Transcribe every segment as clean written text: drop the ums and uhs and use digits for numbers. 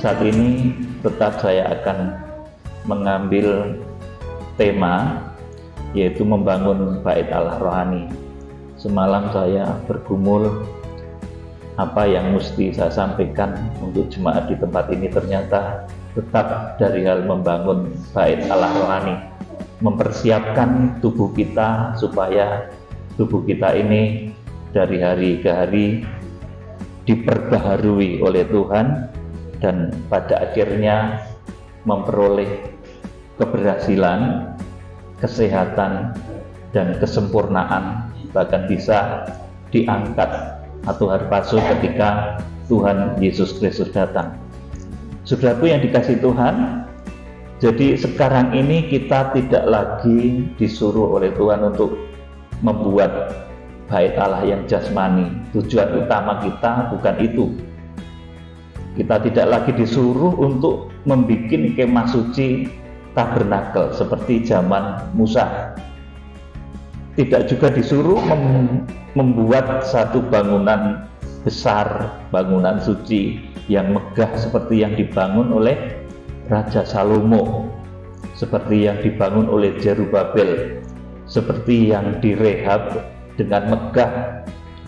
Saat ini tetap saya akan mengambil tema, yaitu membangun bait Allah rohani. Semalam saya bergumul apa yang mesti saya sampaikan untuk jemaat di tempat ini, ternyata tetap dari hal membangun bait Allah rohani, mempersiapkan tubuh kita supaya tubuh kita ini dari hari ke hari diperbaharui oleh Tuhan dan pada akhirnya memperoleh keberhasilan, kesehatan, dan kesempurnaan, bahkan bisa diangkat atau harpazo ketika Tuhan Yesus Kristus datang. Saudaraku yang dikasihi Tuhan, jadi sekarang ini kita tidak lagi disuruh oleh Tuhan untuk membuat bait Allah yang jasmani. Tujuan utama kita bukan itu. Kita tidak lagi disuruh untuk membuat kemah suci tabernakel seperti zaman Musa. Tidak juga disuruh membuat satu bangunan besar, bangunan suci yang megah seperti yang dibangun oleh Raja Salomo, seperti yang dibangun oleh Zerubabel, seperti yang direhab dengan megah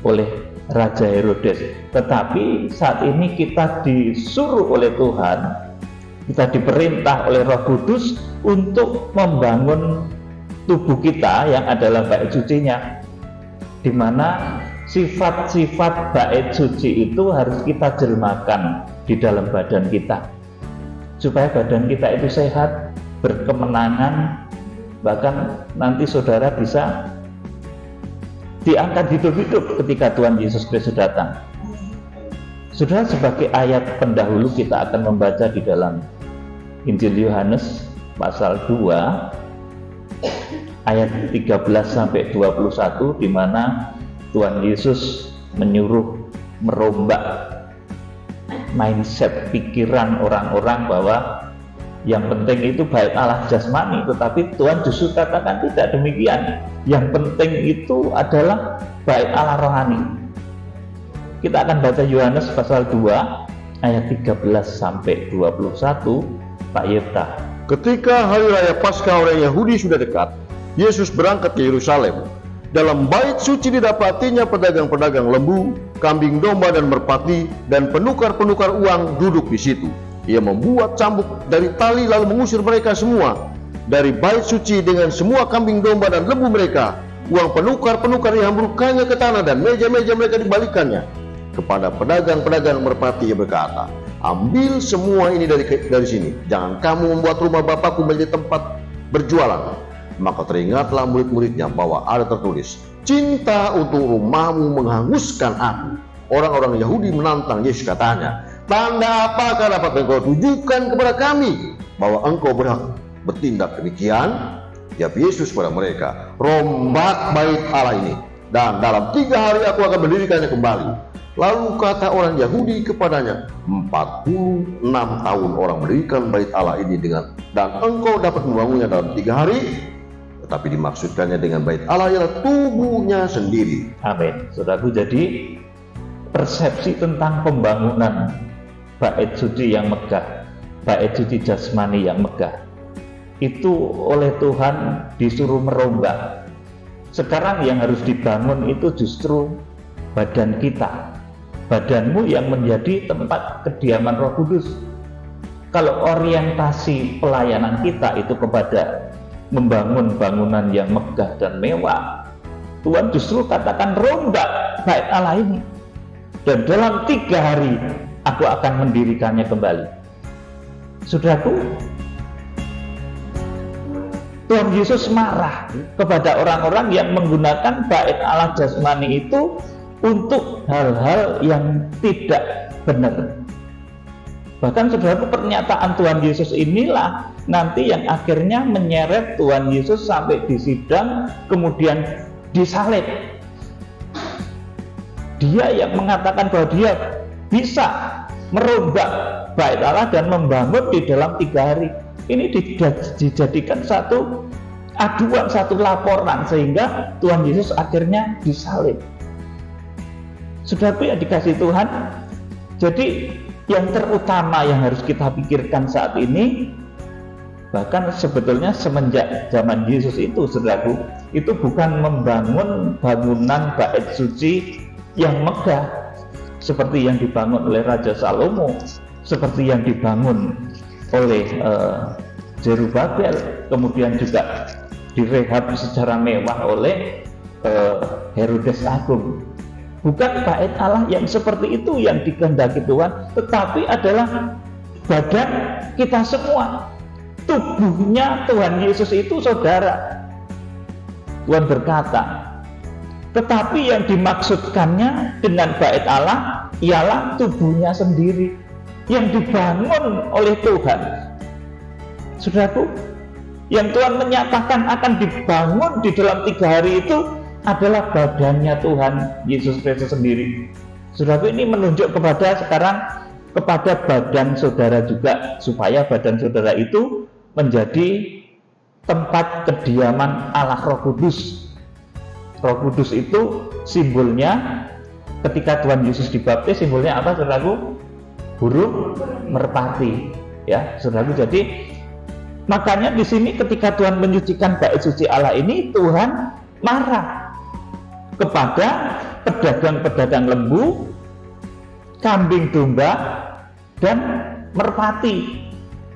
oleh Raja Herodes. Tetapi saat ini kita disuruh oleh Tuhan, kita diperintah oleh Roh Kudus untuk membangun tubuh kita yang adalah bait sucinya, di mana sifat-sifat bait suci itu harus kita jelmakan di dalam badan kita, supaya badan kita itu sehat, berkemenangan, bahkan nanti saudara bisa diangkat hidup-hidup ketika Tuhan Yesus Kristus datang. Saudara, sebagai ayat pendahulu kita akan membaca di dalam Injil Yohanes pasal 2 ayat 13 sampai 21, di mana Tuhan Yesus menyuruh merombak mindset pikiran orang-orang bahwa yang penting itu bait Allah jasmani, tetapi Tuhan justru katakan tidak demikian. Yang penting itu adalah bait Allah rohani. Kita akan baca Yohanes pasal 2 ayat 13 sampai 21, Pak Yefta. Ketika hari raya Paskah orang Yahudi sudah dekat, Yesus berangkat ke Yerusalem. Dalam bait suci didapatinya pedagang-pedagang lembu, kambing domba dan merpati, dan penukar-penukar uang duduk di situ. Ia membuat cambuk dari tali lalu mengusir mereka semua dari bait suci dengan semua kambing domba dan lembu mereka. Uang penukar-penukar dihamburkannya ke tanah dan meja-meja mereka dibalikannya. Kepada pedagang-pedagang merpati ia berkata, "Ambil semua ini dari sini. Jangan kamu membuat rumah Bapakku menjadi tempat berjualan." Maka teringatlah murid-muridnya bahwa ada tertulis, "Cinta untuk rumahmu menghanguskan aku." Orang-orang Yahudi menantang Yesus, katanya, "Tanda apakah dapat engkau tunjukkan kepada kami bahwa engkau berhak bertindak demikian?" Jawab Yesus kepada mereka, "Rombak bait Allah ini, dan dalam 3 hari aku akan mendirikannya kembali." Lalu kata orang Yahudi kepadanya, 46 tahun orang mendirikan bait Allah ini dan engkau dapat membangunnya dalam 3 hari? Tetapi dimaksudkannya dengan bait Allah ialah tubuhnya sendiri. Amin. Saudaraku, jadi persepsi tentang pembangunan bait suci yang megah, bait suci jasmani yang megah, itu oleh Tuhan disuruh merombak. Sekarang yang harus dibangun itu justru badan kita, badanmu yang menjadi tempat kediaman Roh Kudus. Kalau orientasi pelayanan kita itu kepada membangun bangunan yang megah dan mewah, Tuhan justru katakan rombak bait Allah ini, dan dalam 3 hari aku akan mendirikannya kembali. Saudaraku, Tuhan Yesus marah kepada orang-orang yang menggunakan bait Allah jasmani itu untuk hal-hal yang tidak benar. Bahkan saudaraku, pernyataan Tuhan Yesus inilah nanti yang akhirnya menyeret Tuhan Yesus sampai disidang, kemudian disalib. Dia yang mengatakan bahwa dia bisa merombak bait Allah dan membangun di dalam 3 hari. Ini dijadikan satu aduan, satu laporan, sehingga Tuhan Yesus akhirnya disalib. Saudaraku yang dikasihi Tuhan, jadi yang terutama yang harus kita pikirkan saat ini, bahkan sebetulnya semenjak zaman Yesus itu, saudaraku, itu bukan membangun bangunan bait suci yang megah seperti yang dibangun oleh Raja Salomo, seperti yang dibangun oleh Zerubabel, kemudian juga direhab secara mewah oleh Herodes Agung. Bukan bait Allah yang seperti itu yang dikehendaki Tuhan, tetapi adalah badan kita semua, tubuhnya Tuhan Yesus itu, saudara. Tuhan berkata, tetapi yang dimaksudkannya dengan bait Allah ialah tubuhnya sendiri yang dibangun oleh Tuhan. Saudaraku, yang Tuhan menyatakan akan dibangun di dalam 3 hari itu adalah badannya Tuhan Yesus Kristus sendiri. Saudaraku, ini menunjuk kepada badan saudara juga, supaya badan saudara itu menjadi tempat kediaman Allah Roh Kudus. Roh Kudus itu simbolnya ketika Tuhan Yesus dibaptis, simbolnya apa, saudaraku? Burung merpati, ya, saudaraku. Jadi makanya di sini ketika Tuhan menyucikan bait suci Allah ini, Tuhan marah kepada pedagang-pedagang lembu, kambing domba, dan merpati,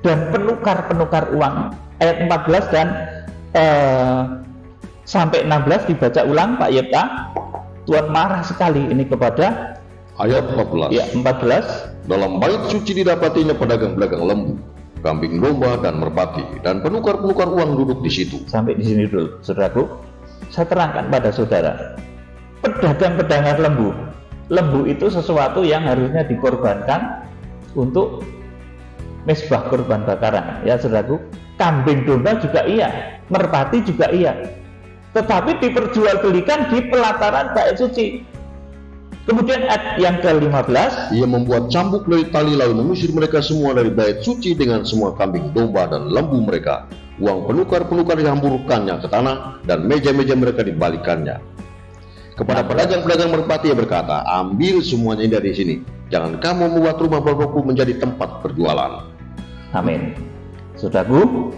dan penukar-penukar uang. Ayat 14 dan sampai 16 dibaca ulang, Pak Yepta. Tuhan marah sekali ini kepada Ayat 14. Ya, 14. Dalam bait suci didapatinya pedagang-pedagang lembu, kambing domba, dan merpati, dan penukar-penukar uang duduk di situ. Sampai di sini dulu, saudaraku. Saya terangkan pada saudara, pedagang-pedagang lembu. Lembu itu sesuatu yang harusnya dikorbankan untuk mezbah korban bakaran, ya saudaraku. Kambing domba juga iya, merpati juga iya, tetapi diperjualbelikan di pelataran bait suci. Kemudian ayat yang ke-15, Ia membuat cambuk dari tali lalu mengusir mereka semua dari bait suci dengan semua kambing domba dan lembu mereka. Uang penukar-penukar dihamburkannya ke tanah, dan meja-meja mereka dibalikannya. Kepada pedagang-pedagang merpati ia berkata, ambil semuanya dari sini, jangan kamu membuat rumah Bapakku menjadi tempat berjualan. amin. Saudaraku,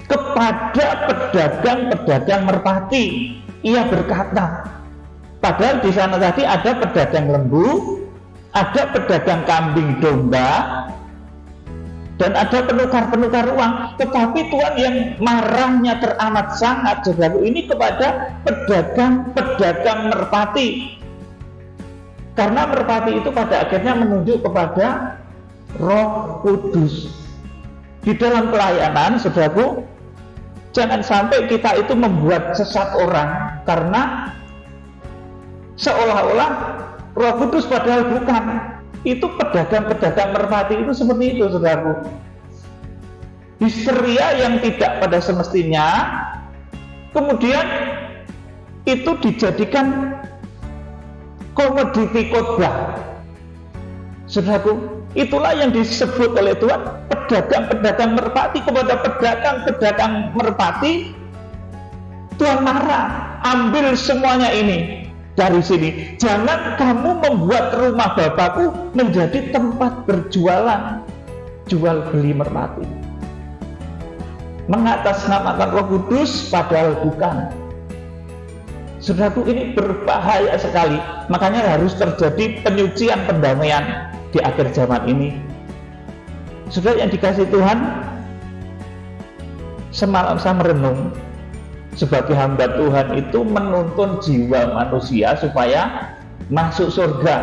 kepada pedagang-pedagang merpati ia berkata, padahal di sana tadi ada pedagang lembu, ada pedagang kambing domba, dan ada penukar-penukar uang. Tetapi Tuhan yang marahnya teramat sangat, saudaraku, ini kepada pedagang-pedagang merpati. Karena merpati itu pada akhirnya menunjuk kepada Roh Kudus. Di dalam pelayanan, saudaraku, jangan sampai kita itu membuat sesat orang karena seolah-olah Roh Kudus, padahal bukan. Itu pedagang-pedagang merpati itu seperti itu, saudaraku. Histeria yang tidak pada semestinya, kemudian itu dijadikan komoditi khotbah. Saudaraku, itulah yang disebut oleh Tuhan pedagang-pedagang merpati. Kepada pedagang-pedagang merpati Tuhan marah, ambil semuanya ini dari sini, jangan kamu membuat rumah Bapakku menjadi tempat berjualan, jual beli merpati, mengatasnamakan Roh Kudus padahal bukan. Saudaraku, ini berbahaya sekali. Makanya harus terjadi penyucian pendamaian di akhir zaman ini. Saudara yang dikasih Tuhan, semalam saya merenung, sebagai hamba Tuhan itu menuntun jiwa manusia supaya masuk surga.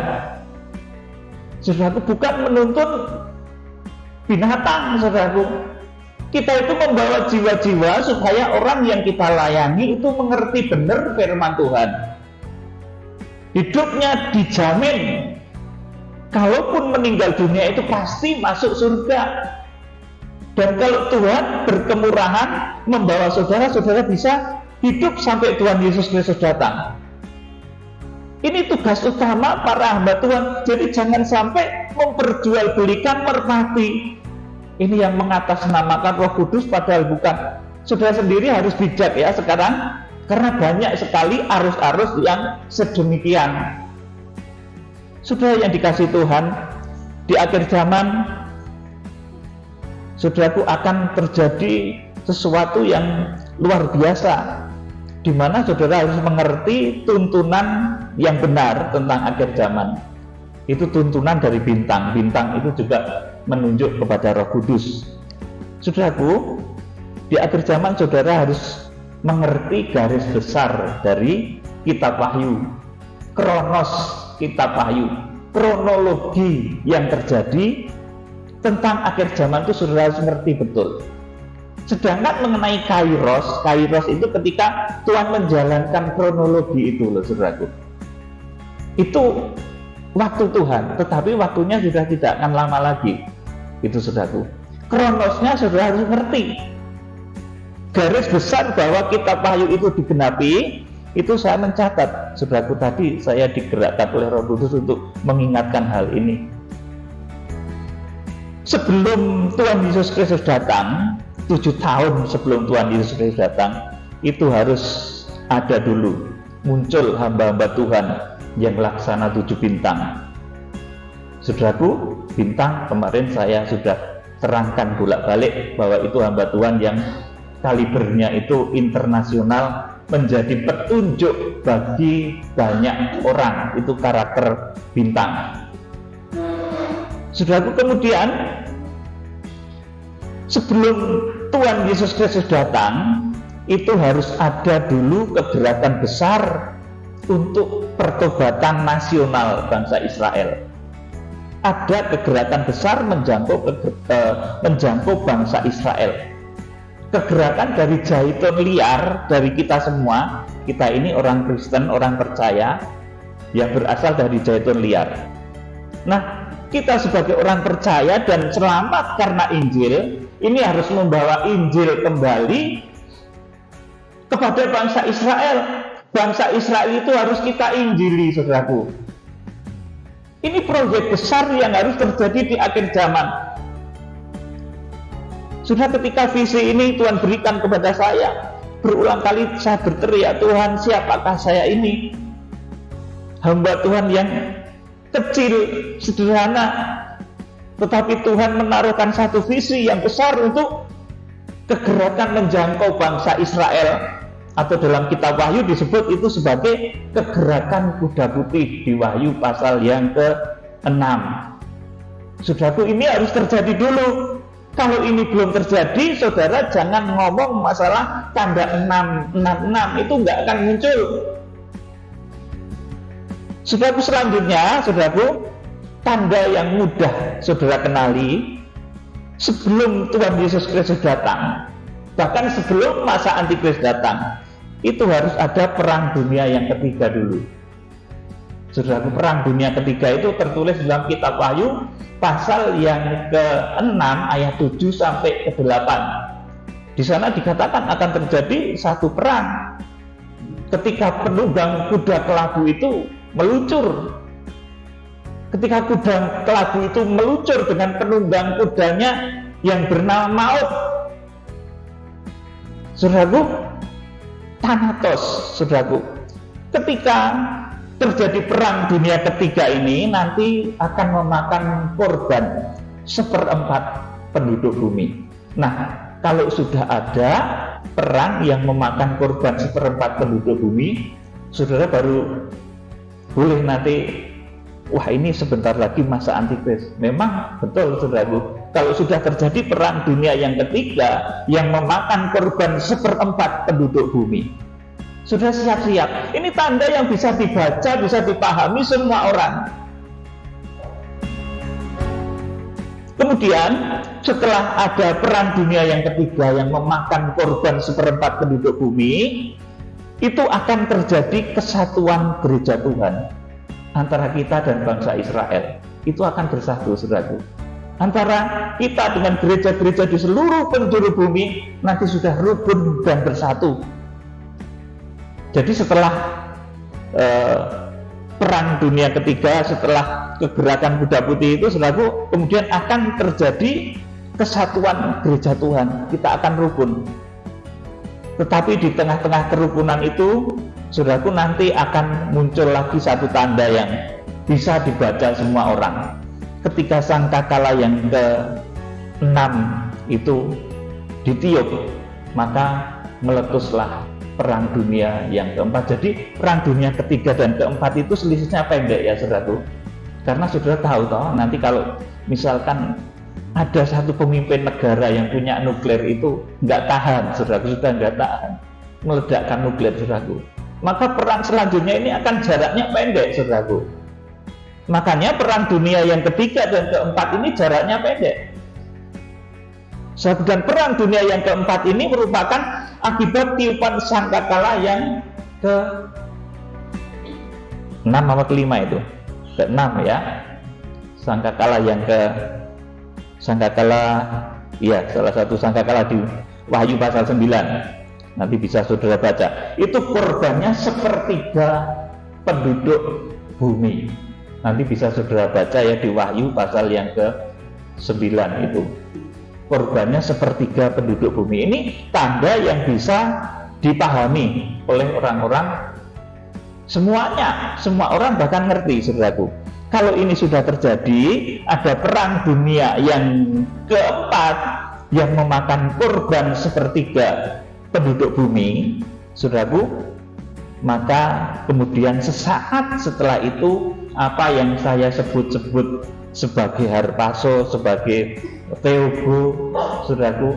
Saudaraku, bukan menuntun binatang, saudaraku. Kita itu membawa jiwa-jiwa supaya orang yang kita layani itu mengerti benar firman Tuhan. Hidupnya dijamin. Kalaupun meninggal dunia itu pasti masuk surga. Dan kalau Tuhan berkemurahan membawa saudara-saudara bisa hidup sampai Tuhan Yesus Kristus datang. Ini tugas utama para hamba Tuhan. Jadi jangan sampai memperjualbelikan merpati. Ini yang mengatasnamakan Roh Kudus padahal bukan. Saudara sendiri harus bijak ya sekarang, karena banyak sekali arus-arus yang sedemikian. Saudara yang dikasih Tuhan, di akhir zaman, saudaraku, akan terjadi sesuatu yang luar biasa, di mana saudara harus mengerti tuntunan yang benar tentang akhir zaman. Itu tuntunan dari bintang. Bintang itu juga menunjuk kepada Roh Kudus. Saudaraku, di akhir zaman saudara harus mengerti garis besar dari kitab Wahyu, kronos kitab Wahyu, kronologi yang terjadi tentang akhir zaman itu saudara harus mengerti betul. Sedangkan mengenai kairos itu ketika Tuhan menjalankan kronologi itu loh saudaraku. Itu waktu Tuhan, tetapi waktunya sudah tidak akan lama lagi. Itu saudaraku. Kronosnya saudara harus mengerti. Garis besar bahwa kitab Wahyu itu digenapi, itu saya mencatat. Saudaraku, tadi saya digerakkan oleh Roh Kudus untuk mengingatkan hal ini. Sebelum Tuhan Yesus Kristus datang, 7 tahun sebelum Tuhan Yesus Kristus datang, itu harus ada dulu muncul hamba-hamba Tuhan yang laksana 7 bintang. Saudaraku, bintang kemarin saya sudah terangkan bolak-balik bahwa itu hamba Tuhan yang kalibernya itu internasional, menjadi petunjuk bagi banyak orang. Itu karakter bintang. Saudaraku, kemudian sebelum Tuhan Yesus Kristus datang, itu harus ada dulu kegerakan besar untuk pertobatan nasional bangsa Israel. Ada kegerakan besar menjangkau bangsa Israel. Kegerakan dari jahitan liar dari kita semua. Kita ini orang Kristen, orang percaya yang berasal dari jahitan liar. Nah, kita sebagai orang percaya dan selamat karena Injil, ini harus membawa Injil kembali kepada bangsa Israel. Bangsa Israel itu harus kita injili, saudaraku. Ini proyek besar yang harus terjadi di akhir zaman. Sudah ketika visi ini Tuhan berikan kepada saya, berulang kali saya berteriak, Tuhan, siapakah saya ini? Hamba Tuhan yang kecil, sederhana, tetapi Tuhan menaruhkan satu visi yang besar untuk kegerakan menjangkau bangsa Israel, atau dalam kitab Wahyu disebut itu sebagai kegerakan kuda putih di Wahyu pasal yang ke-6. Saudaraku, ini harus terjadi dulu. Kalau ini belum terjadi, saudara jangan ngomong masalah tanda 666, itu nggak akan muncul. Saudaraku, selanjutnya, saudaraku, tanda yang mudah saudara kenali sebelum Tuhan Yesus Kristus datang, bahkan sebelum masa Antikris datang, itu harus ada perang dunia yang ketiga dulu. Saudaraku, perang dunia ketiga itu tertulis dalam kitab Wahyu pasal yang ke-6 ayat 7 sampai ke-8. Di sana dikatakan akan terjadi satu perang ketika penunggang kuda kelabu itu meluncur. Ketika kuda kelabu itu meluncur dengan penunggang kudanya yang bernama Maut. Saudaraku, Thanatos, saudaraku. Ketika terjadi perang dunia ketiga ini, nanti akan memakan korban 1/4 penduduk bumi. Nah, kalau sudah ada perang yang memakan korban 1/4 penduduk bumi, saudara baru boleh nanti, wah, ini sebentar lagi masa Antikris. Memang betul, saudaraku. Kalau sudah terjadi perang dunia yang ketiga yang memakan korban 1/4 penduduk bumi, sudah siap-siap. Ini tanda yang bisa dibaca, bisa dipahami semua orang. Kemudian setelah ada perang dunia yang ketiga yang memakan korban 1/4 penduduk bumi, itu akan terjadi kesatuan gereja Tuhan antara kita dan bangsa Israel. Itu akan bersatu, saudaraku. Antara kita dengan gereja-gereja di seluruh penjuru bumi nanti sudah rukun dan bersatu. Jadi setelah perang dunia ketiga, setelah kegerakan kuda putih itu, saudaraku, kemudian akan terjadi kesatuan gereja Tuhan. Kita akan rukun. Tetapi di tengah-tengah kerukunan itu, saudaraku, nanti akan muncul lagi satu tanda yang bisa dibaca semua orang. ketika sangkakala yang ke-6 itu ditiup, maka meletuslah perang dunia yang keempat. Jadi perang dunia ketiga dan keempat itu selisihnya pendek ya saudaraku, karena saudara tahu toh nanti kalau misalkan ada satu pemimpin negara yang punya nuklir itu nggak tahan, saudaraku, sudah nggak tahan meledakkan nuklir, saudaraku, maka perang selanjutnya ini akan jaraknya pendek, saudaraku. Makanya perang dunia yang ketiga dan keempat ini jaraknya pendek. Dan perang dunia yang keempat ini merupakan akibat tiupan sangkakala yang ke-6 atau ke-5 itu, ke-6 ya, sangkakala yang sangkakala ya, salah satu sangkakala di Wahyu pasal 9, nanti bisa saudara baca. Itu korbannya sepertiga penduduk bumi, nanti bisa saudara baca ya di Wahyu pasal yang ke-9 itu. Korbannya sepertiga penduduk bumi. Ini tanda yang bisa dipahami oleh orang-orang semuanya, semua orang bahkan ngerti, saudaraku. Kalau ini sudah terjadi, ada perang dunia yang keempat yang memakan korban sepertiga penduduk bumi, saudaraku, maka kemudian sesaat setelah itu apa yang saya sebut-sebut sebagai harpaso, sebagai teogo, saudaraku,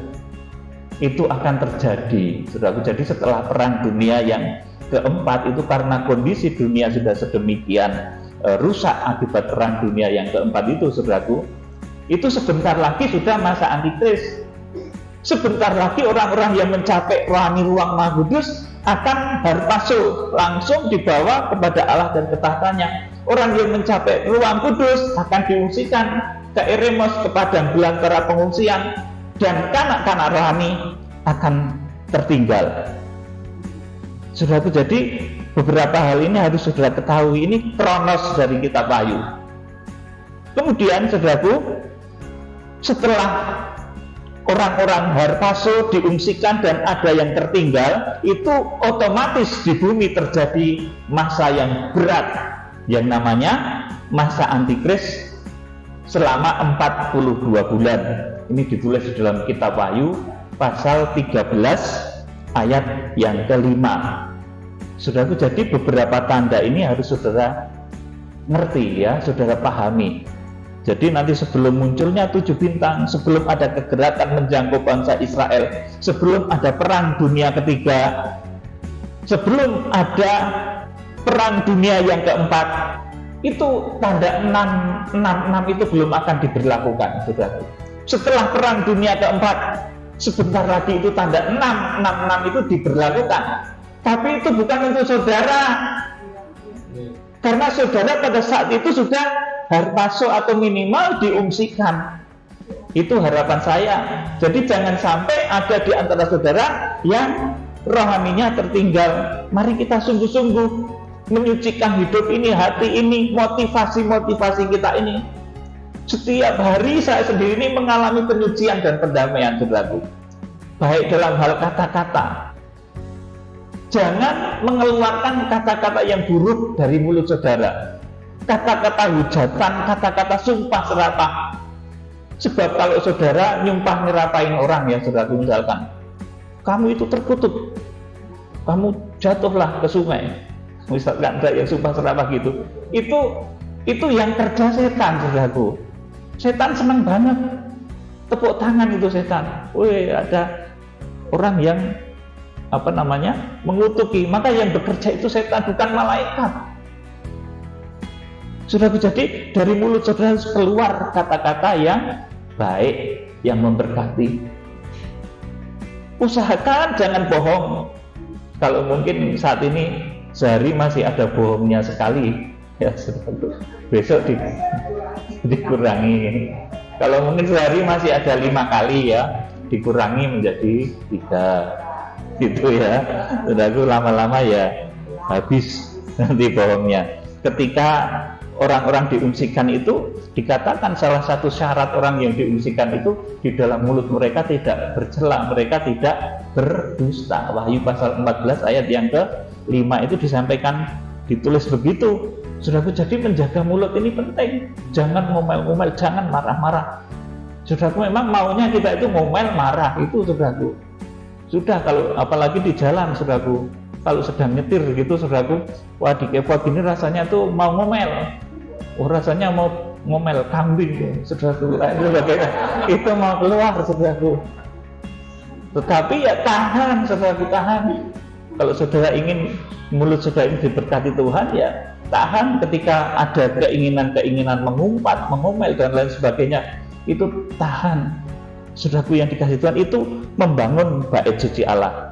itu akan terjadi, saudaraku. Jadi setelah perang dunia yang keempat itu, karena kondisi dunia sudah sedemikian rusak akibat perang dunia yang keempat itu, saudaraku, itu sebentar lagi sudah masa antikris. Sebentar lagi orang-orang yang mencapai rohani ruang Maha Kudus akan harpaso, langsung dibawa kepada Allah dan ketahatannya. Orang yang mencapai ruang kudus akan diungsikan ke Eremos, ke padang belantara pengungsian, dan kanak-kanak rohani akan tertinggal. Saudaraku, jadi beberapa hal ini harus saudara ketahui. Ini kronos dari kitab Wahyu. Kemudian saudaraku, setelah orang-orang harpaso diungsikan dan ada yang tertinggal, itu otomatis di bumi terjadi masa yang berat yang namanya masa antikris selama 42 bulan. Ini ditulis di dalam kitab Wahyu pasal 13 ayat yang ke-5. Saudaraku, jadi beberapa tanda ini harus saudara ngerti ya, saudara pahami. Jadi nanti sebelum munculnya 7 bintang, sebelum ada kegerakan menjangkau bangsa Israel, sebelum ada perang dunia ketiga, sebelum ada perang dunia yang keempat, itu tanda 666 itu belum akan diberlakukan, saudara. Setelah perang dunia keempat, sebentar lagi itu tanda 666 itu diberlakukan. Tapi itu bukan untuk saudara, karena saudara pada saat itu sudah harpaso atau minimal diungsikan. Itu harapan saya. Jadi jangan sampai ada di antara saudara yang rohaninya tertinggal. Mari kita sungguh-sungguh menyucikan hidup ini, hati ini, motivasi-motivasi kita ini. Setiap hari saya sendiri ini mengalami penyucian dan pendamaian, saudaraku. Baik dalam hal kata-kata. Jangan mengeluarkan kata-kata yang buruk dari mulut saudara. Kata-kata hujatan, kata-kata sumpah serapah. Sebab kalau saudara nyumpah nyerapain orang ya, saudaraku, misalkan kamu itu terkutuk, kamu jatuhlah ke sungai, misalkan ada yang sumpah serapah gitu, itu yang kerja setan, saudaraku. Setan senang banget, tepuk tangan itu setan. Wih, ada orang yang mengutuki, maka yang bekerja itu setan, bukan malaikat. Saudaraku, jadi dari mulut saudara harus keluar kata-kata yang baik, yang memberkati. Usahakan jangan bohong. Kalau mungkin saat ini sehari masih ada bohongnya sekali, ya saudaraku, besok dikurangi. Kalau mungkin sehari masih ada 5 kali, ya dikurangi menjadi 3, gitu ya. Saudaraku, lama-lama ya habis nanti bohongnya. Ketika orang-orang diungsikan itu, dikatakan salah satu syarat orang yang diungsikan itu di dalam mulut mereka tidak bercela, mereka tidak berdusta. Wahyu pasal 14 ayat yang ke-5 itu disampaikan, ditulis begitu. Saudaraku, jadi menjaga mulut ini penting. Jangan ngomel-ngomel, jangan marah-marah. Saudaraku, memang maunya kita itu ngomel, marah, itu saudaraku. Sudah, kalau apalagi di jalan, saudaraku, kalau sedang nyetir gitu, saudaraku, wah di kepot gini rasanya tuh mau ngomel. Oh, rasanya mau ngomel kambing, saudaraku. Itu mau keluar, saudaraku. Tetapi ya tahan, saudaraku, tahan. Kalau saudara ingin mulut saudara ini diberkati Tuhan, ya tahan ketika ada keinginan-keinginan mengumpat, mengomel dan lain sebagainya. Itu tahan. Saudaraku yang dikasihi Tuhan, itu membangun bait suci Allah.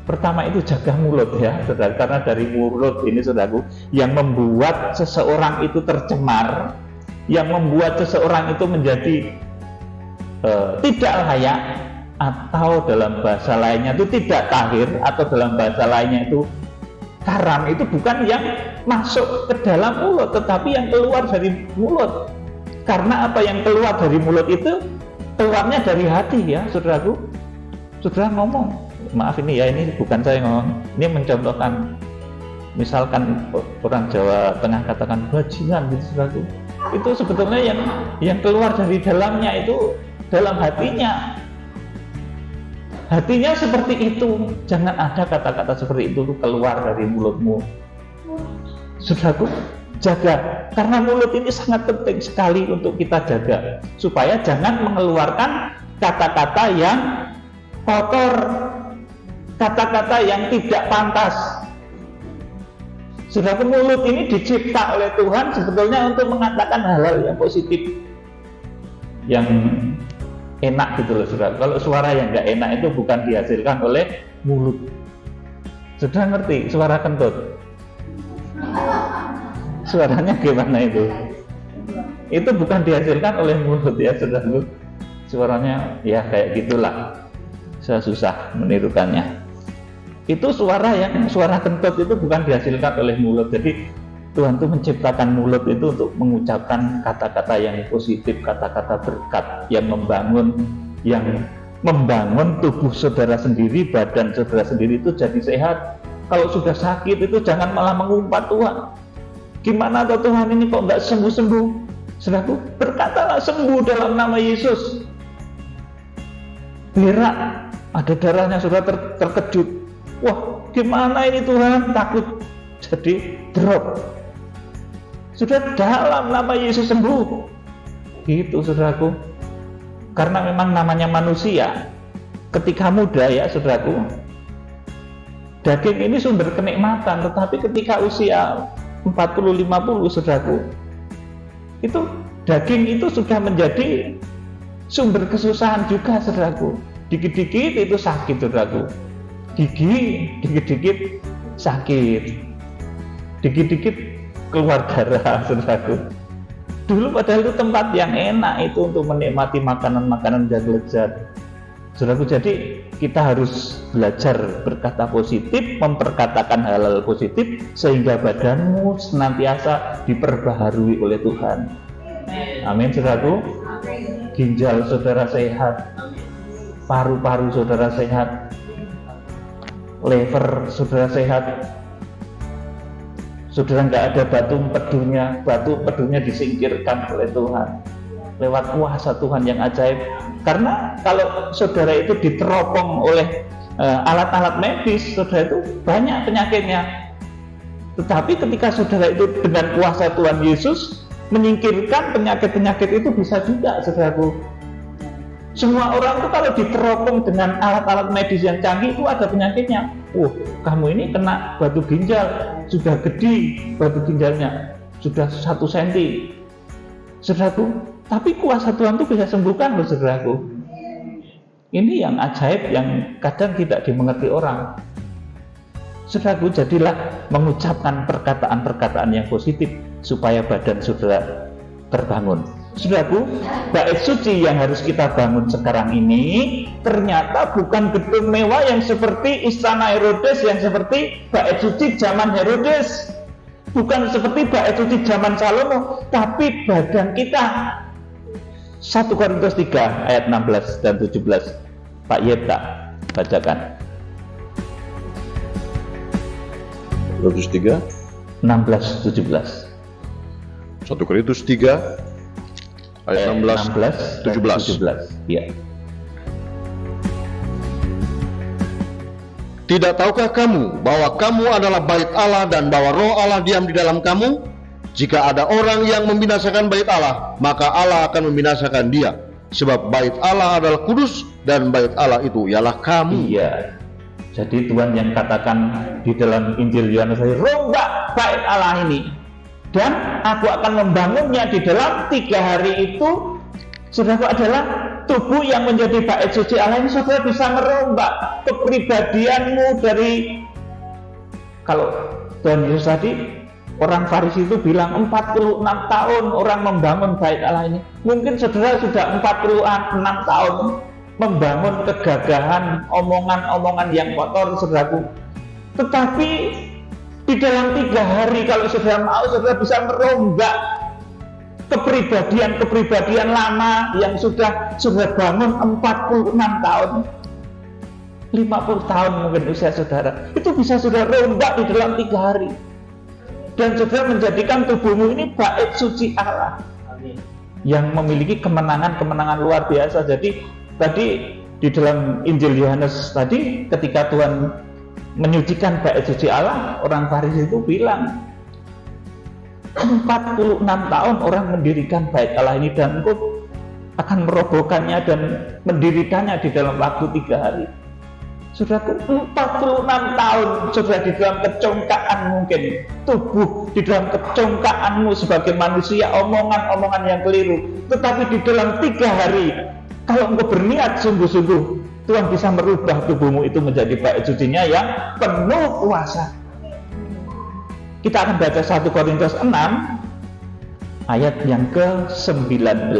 Pertama itu jaga mulut ya, saudara, karena dari mulut ini, saudaraku, yang membuat seseorang itu tercemar, yang membuat seseorang itu menjadi tidak layak, atau dalam bahasa lainnya itu tidak tahir, atau dalam bahasa lainnya itu haram. Itu bukan yang masuk ke dalam mulut, tetapi yang keluar dari mulut. Karena apa yang keluar dari mulut itu keluarnya dari hati ya, saudaraku. Saudara ngomong, maaf ini ya, ini bukan saya ngomong, ini mencontohkan. Misalkan orang Jawa Tengah katakan bajingan gitu, saudaraku. Itu sebetulnya yang keluar dari dalamnya itu dalam hatinya. Hatinya seperti itu. Jangan ada kata-kata seperti itu keluar dari mulutmu. Saudaraku, jaga, karena mulut ini sangat penting sekali untuk kita jaga, supaya jangan mengeluarkan kata-kata yang kotor, kata-kata yang tidak pantas. Saudaraku, mulut ini dicipta oleh Tuhan sebetulnya untuk mengatakan hal-hal yang positif, yang enak gitu loh, saudara. Kalau suara yang nggak enak itu bukan dihasilkan oleh mulut. Saudara ngerti suara kentut? Suaranya gimana itu? Itu bukan dihasilkan oleh mulut ya, saudara. Suaranya ya kayak gitulah. Saya susah menirukannya. Itu suara kentut itu bukan dihasilkan oleh mulut. Jadi Tuhan itu menciptakan mulut itu untuk mengucapkan kata-kata yang positif, kata-kata berkat yang membangun tubuh saudara sendiri, badan saudara sendiri itu jadi sehat. Kalau sudah sakit itu jangan malah mengumpat, Tuhan, gimana tuh Tuhan ini kok nggak sembuh-sembuh? Saudaraku, berkatalah sembuh dalam nama Yesus. Berak, ada darahnya, saudara terkejut. Wah, gimana ini Tuhan? Takut jadi drop. Sudah dalam nama Yesus sembuh. Gitu, saudaraku. Karena memang namanya manusia. Ketika muda ya, saudaraku, daging ini sumber kenikmatan. Tetapi ketika usia 40-50, saudaraku, itu daging itu sudah menjadi sumber kesusahan juga, saudaraku. Dikit-dikit itu sakit, saudaraku. Gigi dikit-dikit sakit, dikit-dikit keluar darah, saudaraku. Dulu padahal itu tempat yang enak itu untuk menikmati makanan-makanan yang lezat, saudaraku. Jadi kita harus belajar berkata positif, memperkatakan hal-hal positif, sehingga badanmu senantiasa diperbaharui oleh Tuhan. Amin, saudaraku. Ginjal saudara sehat, paru-paru saudara sehat, lever saudara sehat, saudara nggak ada batu empedunya disingkirkan oleh Tuhan lewat kuasa Tuhan yang ajaib. Karena kalau saudara itu diteropong oleh alat-alat medis, saudara itu banyak penyakitnya. Tetapi ketika saudara itu dengan kuasa Tuhan Yesus menyingkirkan penyakit-penyakit itu, bisa juga, saudaraku. Semua orang itu kalau diteropong dengan alat-alat medis yang canggih itu ada penyakitnya. Kamu ini kena batu ginjal, sudah gede batu ginjalnya, sudah 1 cm, saudaraku. Tapi kuasa Tuhan itu bisa sembuhkan loh, saudaraku. Ini yang ajaib, yang kadang tidak dimengerti orang. Saudaraku, jadilah mengucapkan perkataan-perkataan yang positif supaya badan saudara terbangun. Saudaraku, bait suci yang harus kita bangun sekarang ini ternyata bukan gedung mewah yang seperti istana Herodes, yang seperti bait suci zaman Herodes, bukan seperti bait suci zaman Salomo, tapi badan kita. 1 Korintus 3 ayat 16 dan 17. Pak Yepta bacakan. Korintus 3 16-17. 1 Korintus 3 ayat 16-17. Ya. Tidak tahukah kamu bahwa kamu adalah bait Allah dan bahwa Roh Allah diam di dalam kamu? Jika ada orang yang membinasakan bait Allah, maka Allah akan membinasakan dia. Sebab bait Allah adalah kudus dan bait Allah itu ialah kamu. Iya. Jadi Tuhan yang katakan di dalam Injil Yohanes, rombak bait Allah ini, dan aku akan membangunnya di dalam 3 hari itu. Saudaraku, adalah tubuh yang menjadi bait suci Allah ini. Saudara bisa merombak kepribadianmu dari, kalau Tuhan Yesus tadi, orang Farisi itu bilang 46 tahun orang membangun bait Allah ini. Mungkin saudara sudah 46 tahun membangun kegagahan, omongan-omongan yang kotor, saudaraku. Tetapi di dalam 3 hari, kalau saudara mau, saudara bisa merombak kepribadian lama yang sudah bangun 46 tahun, 50 tahun mungkin usia saudara. Itu bisa saudara rombak di dalam 3 hari. Dan saudara menjadikan tubuhmu ini bait suci Allah. Amin. Yang memiliki kemenangan-kemenangan luar biasa. Jadi tadi di dalam Injil Yohanes tadi, ketika Tuhan menyucikan bait suci Allah, orang Farisi itu bilang, 46 tahun orang mendirikan bait Allah ini, dan engkau akan merobohkannya dan mendirikannya di dalam waktu 3 hari. Saudaraku, 46 tahun saudara di dalam kecongkaan, mungkin tubuh di dalam kecongkaanmu sebagai manusia, omongan-omongan yang keliru. Tetapi di dalam 3 hari, kalau engkau berniat sungguh-sungguh, Tuhan bisa merubah tubuhmu itu menjadi bait sucinya yang penuh kuasa. Kita akan baca 1 Korintus 6 ayat yang ke-19.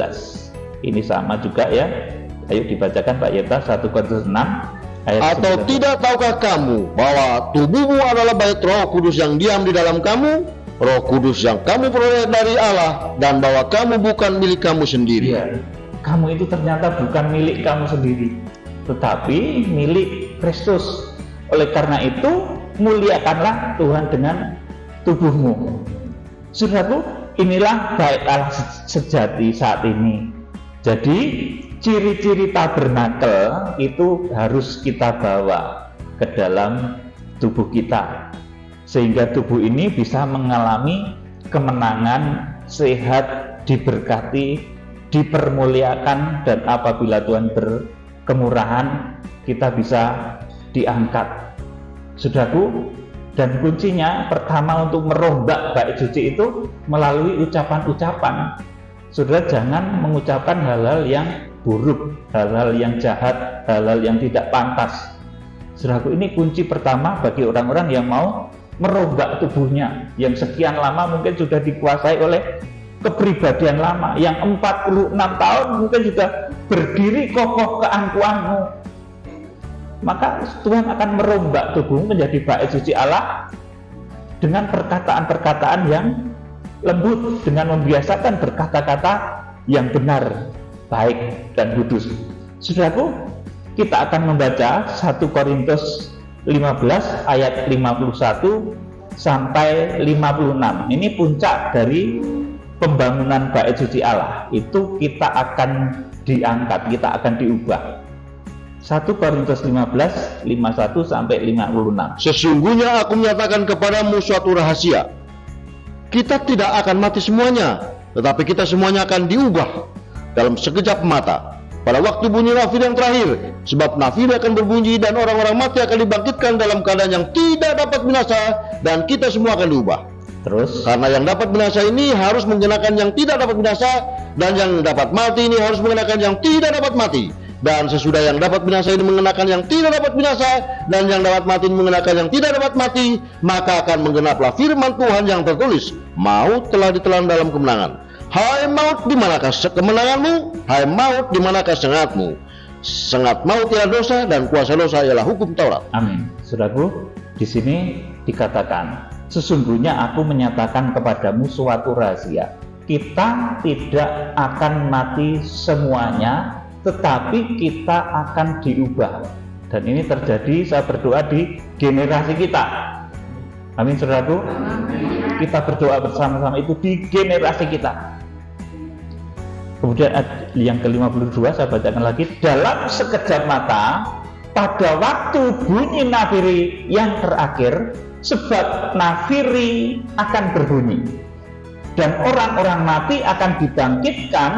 Ini sama juga ya. Ayo dibacakan Pak Yeta, 1 Korintus 6 ayat Atau 19. tidak tahukah kamu bahwa tubuhmu adalah bait Roh Kudus yang diam di dalam kamu, Roh Kudus yang kamu peroleh dari Allah, dan bahwa kamu bukan milik kamu sendiri. Ya, kamu itu ternyata bukan milik kamu sendiri, tetapi milik Kristus. Oleh karena itu, muliakanlah Tuhan dengan tubuhmu. Saudaraku, inilah bait Allah sejati saat ini. Jadi ciri-ciri tabernakel itu harus kita bawa ke dalam tubuh kita, sehingga tubuh ini bisa mengalami kemenangan, sehat, diberkati, dipermuliakan, dan apabila Tuhan berkemurahan, kita bisa diangkat. Saudaraku, dan kuncinya pertama untuk merombak bait suci itu melalui ucapan-ucapan. Saudara jangan mengucapkan hal-hal yang buruk, hal-hal yang jahat, hal-hal yang tidak pantas. Saudaraku, ini kunci pertama bagi orang-orang yang mau merombak tubuhnya, yang sekian lama mungkin sudah dikuasai oleh kepribadian lama, yang 46 tahun mungkin sudah berdiri kokoh keangkuhanmu. Maka Tuhan akan merombak tubuhmu menjadi bait suci Allah dengan perkataan-perkataan yang lembut, dengan membiasakan berkata-kata yang benar, baik, dan kudus. Saudaraku, kita akan membaca 1 Korintus 15 ayat 51 sampai 56. Ini puncak dari pembangunan bait suci Allah. Itu kita akan diangkat, kita akan diubah. 1 Korintus 15, 51 sampai 56. Sesungguhnya aku menyatakan kepadamu suatu rahasia. Kita tidak akan mati semuanya, tetapi kita semuanya akan diubah dalam sekejap mata, pada waktu bunyi nafir yang terakhir. Sebab nafir akan berbunyi dan orang-orang mati akan dibangkitkan dalam keadaan yang tidak dapat binasa, dan kita semua akan diubah. Terus, Karena yang dapat binasa ini harus mengenakan yang tidak dapat binasa, dan yang dapat mati ini harus mengenakan yang tidak dapat mati. Dan sesudah yang dapat binasa ini mengenakan yang tidak dapat binasa, dan yang dapat mati ini mengenakan yang tidak dapat mati, maka akan menggenaplah firman Tuhan yang tertulis, maut telah ditelan dalam kemenangan. Hai maut, di manakah kemenanganmu? Hai maut, di manakah sengatmu? Sengat maut ialah dosa, dan kuasa dosa ialah hukum Taurat. amin. Saudaraku, di sini dikatakan, sesungguhnya aku menyatakan kepadamu suatu rahasia. Kita tidak akan mati semuanya, tetapi kita akan diubah. Dan ini terjadi, saya berdoa, di generasi kita. Amin, saudaraku. kita berdoa bersama-sama itu di generasi kita. Kemudian yang ke-52 saya bacakan lagi, dalam sekejap mata pada waktu bunyi nafiri yang terakhir, sebab nafiri akan berbunyi dan orang-orang mati akan dibangkitkan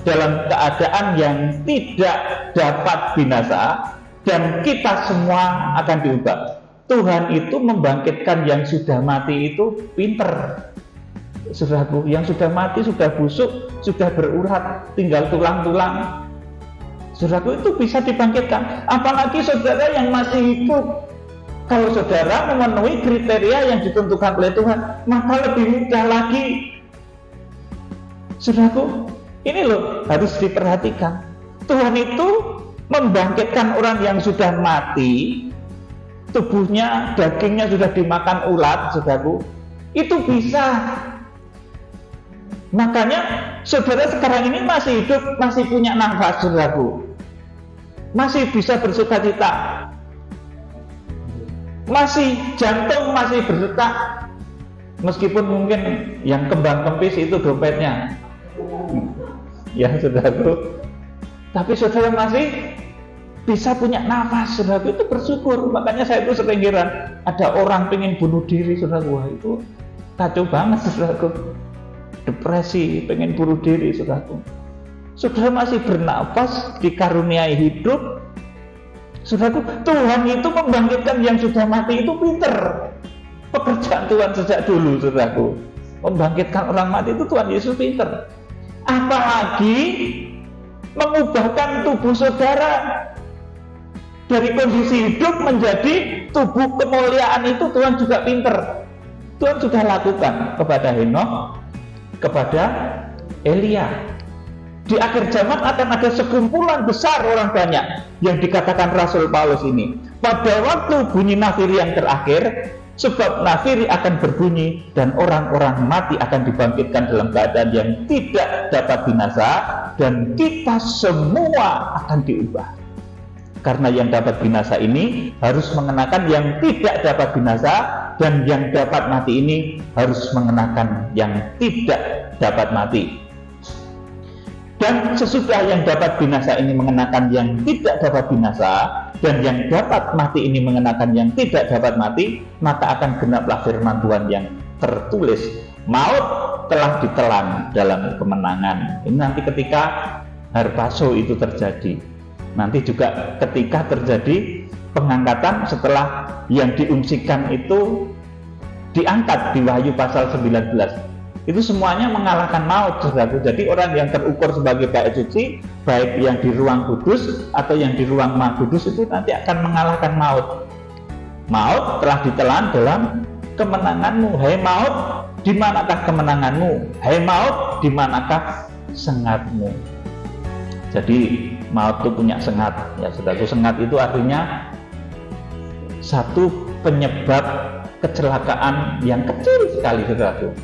dalam keadaan yang tidak dapat binasa dan kita semua akan diubah. Tuhan itu membangkitkan yang sudah mati itu pinter, saudaraku. Yang sudah mati, sudah busuk, sudah berurat, tinggal tulang-tulang, saudaraku, itu bisa dibangkitkan. Apalagi saudara yang masih hidup, kalau saudara memenuhi kriteria yang ditentukan oleh Tuhan, maka lebih mudah lagi, saudaraku. Ini loh harus diperhatikan. Tuhan itu membangkitkan orang yang sudah mati, tubuhnya, dagingnya sudah dimakan ulat, saudaraku, itu bisa. Makanya saudara sekarang ini masih hidup, masih punya nafas, saudaraku, masih bisa bersukacita, masih jantung masih berdetak, meskipun mungkin yang kembang kempis itu dompetnya, ya saudaraku, tapi saudara masih bisa punya nafas, saudaraku, itu bersyukur. Makanya saya itu sering heran, ada orang pengen bunuh diri, saudaraku, wah itu kacau banget, saudaraku, depresi, pengen bunuh diri, saudaraku. Saudara masih bernafas, dikaruniai hidup, saudaraku. Tuhan itu membangkitkan yang sudah mati itu pinter. Pekerjaan Tuhan sejak dulu, saudaraku, membangkitkan orang mati itu Tuhan Yesus pinter. Apalagi mengubahkan tubuh saudara dari kondisi hidup menjadi tubuh kemuliaan, itu Tuhan juga pinter. Tuhan sudah lakukan kepada Henokh, kepada Elia. Di akhir zaman akan ada sekumpulan besar orang banyak yang dikatakan Rasul Paulus ini. Pada waktu bunyi nafiri yang terakhir, sebab nafiri akan berbunyi dan orang-orang mati akan dibangkitkan dalam keadaan yang tidak dapat binasa dan kita semua akan diubah. Karena yang dapat binasa ini harus mengenakan yang tidak dapat binasa, dan yang dapat mati ini harus mengenakan yang tidak dapat mati. Dan sesudah yang dapat binasa ini mengenakan yang tidak dapat binasa, dan yang dapat mati ini mengenakan yang tidak dapat mati, maka akan genaplah firman Tuhan yang tertulis, maut telah ditelan dalam kemenangan. Ini nanti ketika harpazo itu terjadi. Nanti juga ketika terjadi pengangkatan setelah yang diungsikan itu diangkat di Wahyu pasal 19. Itu semuanya mengalahkan maut, saudaraku. Jadi orang yang terukur sebagai bait suci, baik yang di ruang kudus atau yang di ruang maha kudus, itu nanti akan mengalahkan maut. Maut telah ditelan dalam kemenanganmu. Hai maut, di manakah kemenanganmu? Hai maut, di manakah sengatmu? Jadi maut itu punya sengat, ya saudaraku. Sengat itu artinya satu penyebab kecelakaan yang kecil sekali, saudaraku.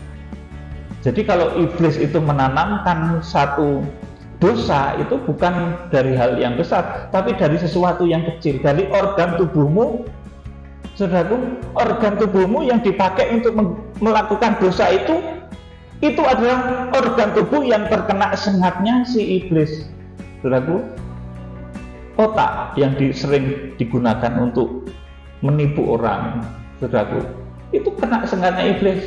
Jadi kalau iblis itu menanamkan satu dosa, itu bukan dari hal yang besar, tapi dari sesuatu yang kecil, dari organ tubuhmu, saudaraku. Organ tubuhmu yang dipakai untuk melakukan dosa itu adalah organ tubuh yang terkena sengatnya si iblis, saudaraku. Otak yang sering digunakan untuk menipu orang, saudaraku, itu kena sengatnya iblis.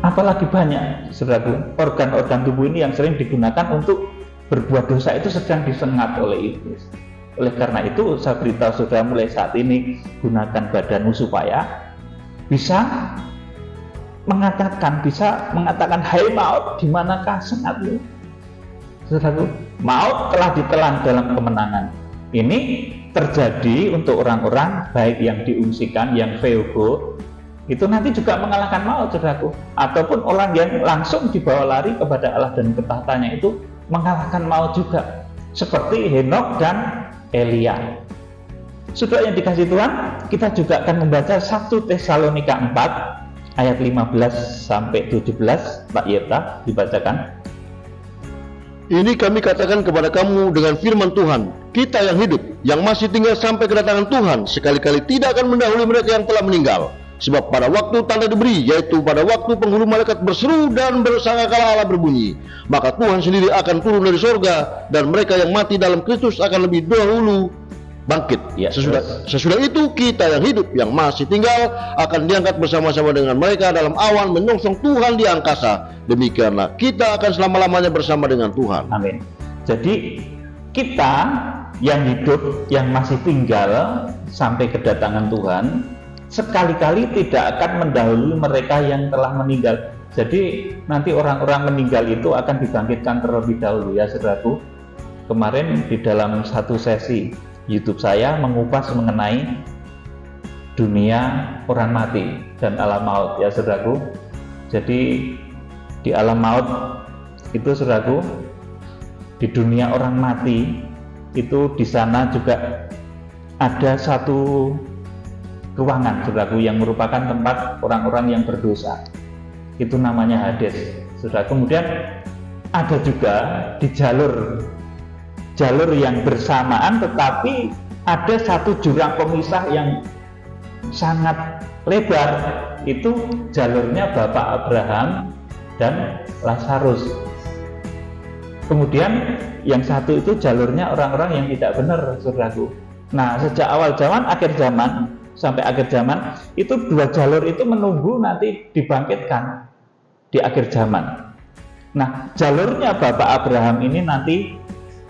Apalagi banyak, saudaraku, organ-organ tubuh ini yang sering digunakan untuk berbuat dosa itu sedang disengat oleh iblis. Oleh karena itu saya beritahu saudara mulai saat ini, gunakan badanmu supaya bisa mengatakan hai maut, di manakah sengatmu? Saudaraku, maut telah ditelan dalam kemenangan. Ini terjadi untuk orang-orang baik yang diungsikan, yang feogo, itu nanti juga mengalahkan maut, saudaraku. Ataupun orang yang langsung dibawa lari kepada Allah dan ketahatannya itu mengalahkan maut juga, seperti Henokh dan Elia. Saudara yang dikasih Tuhan, kita juga akan membaca 1 Tesalonika 4 ayat 15 sampai 17. Pak Yeta, dibacakan. Ini kami katakan kepada kamu dengan firman Tuhan, kita yang hidup, yang masih tinggal sampai kedatangan Tuhan, sekali-kali tidak akan mendahului mereka yang telah meninggal. Sebab pada waktu tanda diberi, yaitu pada waktu penghulu malaikat berseru dan bersangkakala Allah berbunyi, maka Tuhan sendiri akan turun dari sorga, dan mereka yang mati dalam Kristus akan lebih dahulu bangkit. Ya, Sesudah itu kita yang hidup, yang masih tinggal, akan diangkat bersama-sama dengan mereka dalam awan menyongsong Tuhan di angkasa. Demikianlah kita akan selama-lamanya bersama dengan Tuhan. Amin. Jadi kita yang hidup, yang masih tinggal sampai kedatangan Tuhan, sekali-kali tidak akan mendahului mereka yang telah meninggal. Jadi nanti orang-orang meninggal itu akan dibangkitkan terlebih dahulu, ya saudaraku. Kemarin di dalam satu sesi YouTube saya mengupas mengenai dunia orang mati dan alam maut, ya saudaraku. Jadi di alam maut itu, saudaraku, di dunia orang mati itu, di sana juga ada satu ruangan, saudaraku, yang merupakan tempat orang-orang yang berdosa. Itu namanya Hades, saudara. Kemudian ada juga di jalur yang bersamaan, tetapi ada satu jurang pemisah yang sangat lebar. Itu jalurnya Bapak Abraham dan Lazarus. Kemudian yang satu itu jalurnya orang-orang yang tidak benar, saudaraku. Nah, sejak awal zaman, akhir zaman, sampai akhir zaman, itu dua jalur itu menunggu nanti dibangkitkan di akhir zaman. Nah, jalurnya Bapak Abraham ini nanti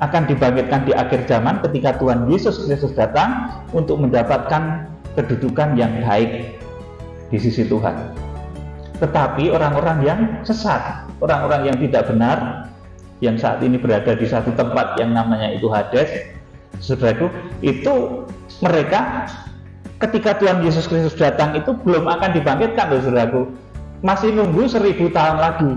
akan dibangkitkan di akhir zaman ketika Tuhan Yesus Kristus datang untuk mendapatkan kedudukan yang baik di sisi Tuhan. Tetapi orang-orang yang sesat, orang-orang yang tidak benar, yang saat ini berada di satu tempat yang namanya itu Hades, saudaraku, itu mereka ketika Tuhan Yesus Kristus datang itu belum akan dibangkitkan, saudaraku. Masih nunggu 1000 tahun lagi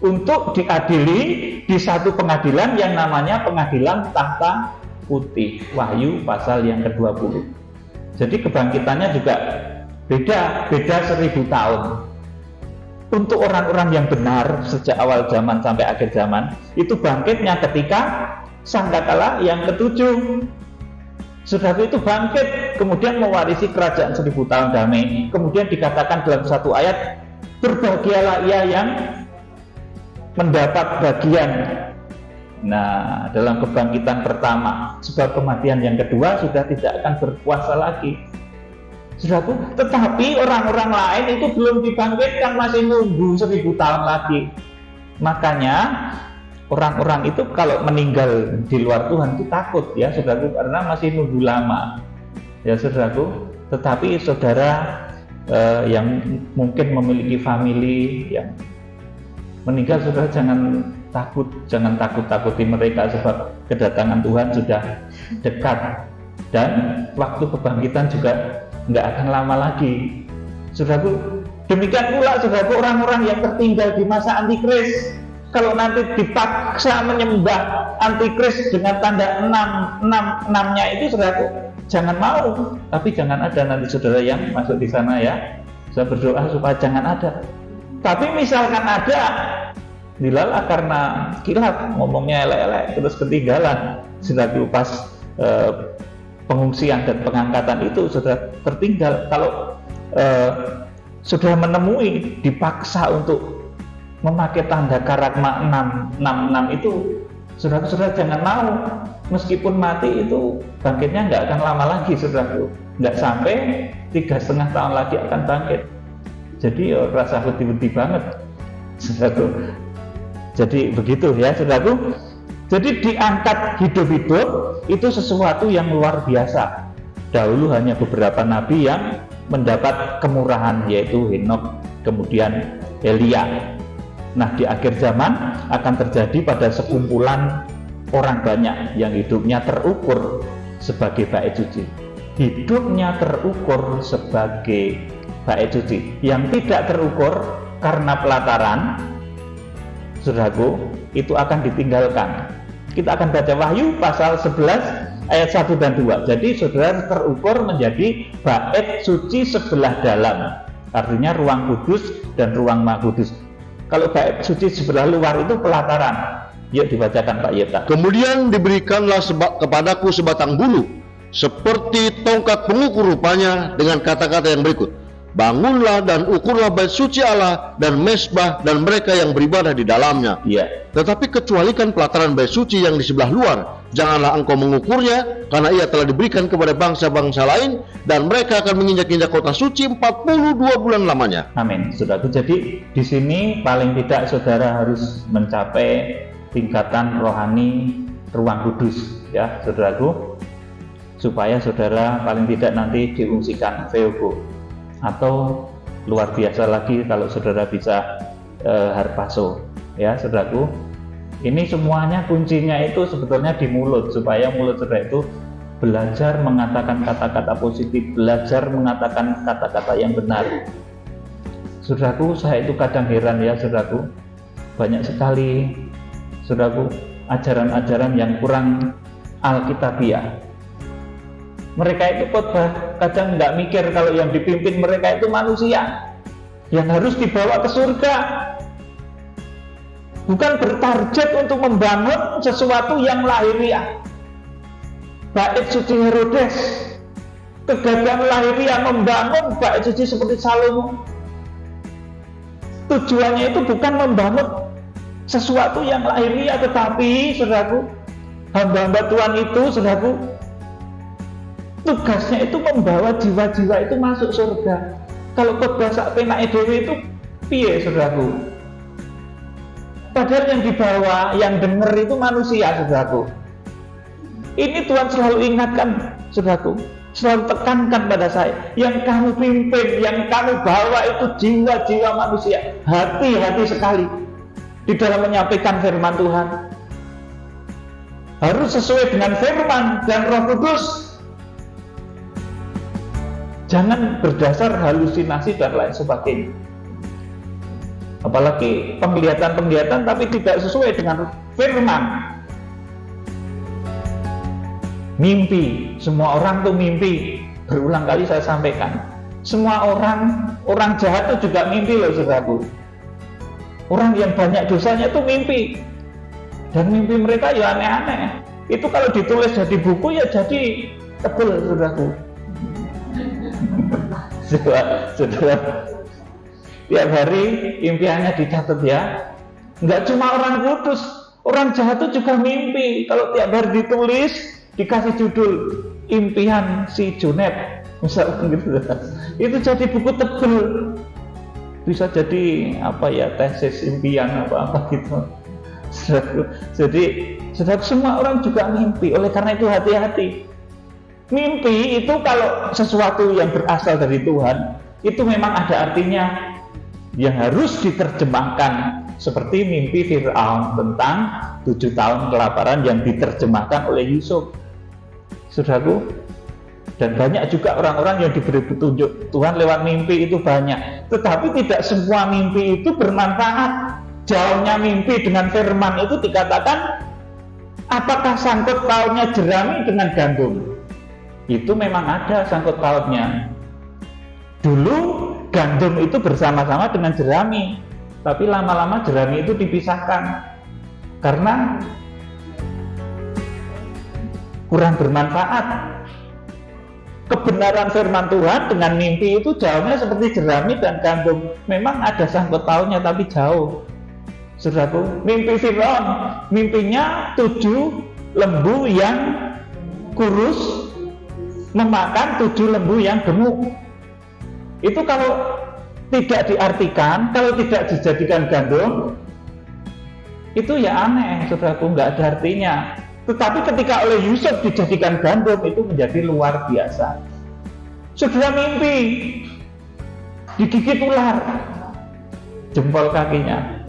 untuk diadili di satu pengadilan yang namanya pengadilan tahta putih. Wahyu pasal yang ke-20. Jadi kebangkitannya juga beda 1000 tahun. Untuk orang-orang yang benar sejak awal zaman sampai akhir zaman, itu bangkitnya ketika sangkakala yang ke-7. Saudara itu bangkit, kemudian mewarisi kerajaan 1000 tahun damai. Kemudian dikatakan dalam satu ayat, berbahagialah ia yang mendapat bagian. Nah, dalam kebangkitan pertama, sebab kematian yang kedua sudah tidak akan berkuasa lagi. Saudaraku, tetapi orang-orang lain itu belum dibangkitkan, masih nunggu 1000 tahun lagi. Makanya orang-orang itu kalau meninggal di luar Tuhan itu takut, ya saudaraku, karena masih nunggu lama, ya saudaraku. Tetapi saudara yang mungkin memiliki family yang meninggal, saudara jangan takut, jangan takut-takuti mereka, sebab kedatangan Tuhan sudah dekat dan waktu kebangkitan juga nggak akan lama lagi, saudaraku. Demikian pula, saudaraku, orang-orang yang tertinggal di masa antikris, kalau nanti dipaksa menyembah antikris dengan tanda 6-nya itu, saudaraku, jangan mau. Tapi jangan ada nanti saudara yang masuk di sana, ya. Saya berdoa supaya jangan ada. Tapi misalkan ada, dilalah karena kilat, ngomongnya elek-elek, terus ketinggalan, saudaraku, pas pengungsian dan pengangkatan itu sudah tertinggal. Kalau sudah menemui, dipaksa untuk memakai tanda karagma 666 itu, saudara-saudara jangan mau. Meskipun mati itu bangkitnya nggak akan lama lagi, saudaraku. Nggak sampai 3,5 tahun lagi akan bangkit. Jadi rasa hati-hati banget, saudaraku. Jadi begitu, ya saudaraku. Jadi diangkat hidup-hidup itu sesuatu yang luar biasa. Dahulu hanya beberapa nabi yang mendapat kemurahan, yaitu Henokh, kemudian Elia. Nah, di akhir zaman akan terjadi pada sekumpulan orang banyak yang hidupnya terukur sebagai bait suci. Hidupnya terukur sebagai bait suci. Yang tidak terukur karena pelataran, saudaraku, itu akan ditinggalkan. Kita akan baca Wahyu pasal 11 ayat 1 dan 2. Jadi saudara terukur menjadi bait suci sebelah dalam, artinya ruang kudus dan ruang maha kudus. Kalau bait suci sebelah luar itu pelataran. Yuk dibacakan Pak Yeta. Kemudian diberikanlah kepadaku sebatang bulu seperti tongkat pengukur rupanya, dengan kata-kata yang berikut: bangunlah dan ukurlah bait suci Allah dan mezbah dan mereka yang beribadah di dalamnya. Iya. Tetapi kecualikan pelataran bait suci yang di sebelah luar, janganlah engkau mengukurnya, karena ia telah diberikan kepada bangsa-bangsa lain, dan mereka akan menginjak-injak kota suci 42 bulan lamanya. Amin, saudaraku. Jadi di sini paling tidak saudara harus mencapai tingkatan rohani ruang kudus, ya saudaraku, supaya saudara paling tidak nanti diungsikan Theogo, atau luar biasa lagi kalau saudara bisa harpaso, ya saudaraku. Ini semuanya kuncinya itu sebetulnya di mulut, supaya mulut saudara itu belajar mengatakan kata-kata positif, belajar mengatakan kata-kata yang benar. Saudaraku, saya itu kadang heran ya saudaraku, banyak sekali saudaraku ajaran-ajaran yang kurang alkitabiah. Mereka itu khotbah kadang nggak mikir kalau yang dipimpin mereka itu manusia yang harus dibawa ke surga, bukan bertarget untuk membangun sesuatu yang lahiriah. Bait suci Herodes, kegagalan lahiriah membangun bait suci seperti Salomo. Tujuannya itu bukan membangun sesuatu yang lahiriah, tetapi saudaraku, hamba-hamba Tuhan itu saudaraku, tugasnya itu membawa jiwa-jiwa itu masuk surga. Kalau khotbah sak penake dhewe itu piye saudaraku? Padahal yang dibawa, yang dengar itu manusia saudaraku. Ini Tuhan selalu ingatkan saudaraku, selalu tekankan pada saya, yang kamu pimpin, yang kamu bawa itu jiwa-jiwa manusia. Hati-hati sekali di dalam menyampaikan firman Tuhan. Harus sesuai dengan firman dan Roh Kudus. Jangan berdasar halusinasi dan lain sebagainya. Apalagi penglihatan-penglihatan tapi tidak sesuai dengan firman. Mimpi, semua orang tuh mimpi. Berulang kali saya sampaikan. Semua orang jahat itu juga mimpi loh saudaraku. Orang yang banyak dosanya itu mimpi. Dan mimpi mereka ya aneh-aneh. Itu kalau ditulis jadi buku ya jadi tebel saudaraku. Saudara, tiap hari impiannya dicatat ya. Enggak cuma orang kudus, orang jahat itu juga mimpi. Kalau tiap hari ditulis, dikasih judul impian si Junet, misalnya gitu. Itu jadi buku tebel. Bisa jadi apa ya, tesis impian apa gitu. Jadi semua orang juga mimpi. Oleh karena itu hati-hati. Mimpi itu kalau sesuatu yang berasal dari Tuhan, itu memang ada artinya yang harus diterjemahkan. Seperti mimpi Fir'aun tentang 7 tahun kelaparan yang diterjemahkan oleh Yusuf, saudaraku. Dan banyak juga orang-orang yang diberi petunjuk Tuhan lewat mimpi, itu banyak. Tetapi tidak semua mimpi itu bermanfaat. Jauhnya mimpi dengan firman itu dikatakan, apakah sangkut pautnya jerami dengan gandum? Itu memang ada sangkut pautnya. Dulu gandum itu bersama-sama dengan jerami, tapi lama-lama jerami itu dipisahkan karena kurang bermanfaat. Kebenaran firman Tuhan dengan mimpi itu jauhnya seperti jerami dan gandum. Memang ada sangkut pautnya tapi jauh. Saudaraku, mimpi Firaun, mimpinya 7 lembu yang kurus memakan 7 lembu yang gemuk. Itu kalau tidak diartikan, kalau tidak dijadikan gandum, itu ya aneh, saudaraku, nggak ada artinya. Tetapi ketika oleh Yusuf dijadikan gandum, itu menjadi luar biasa. Saudara mimpi digigit ular, jempol kakinya,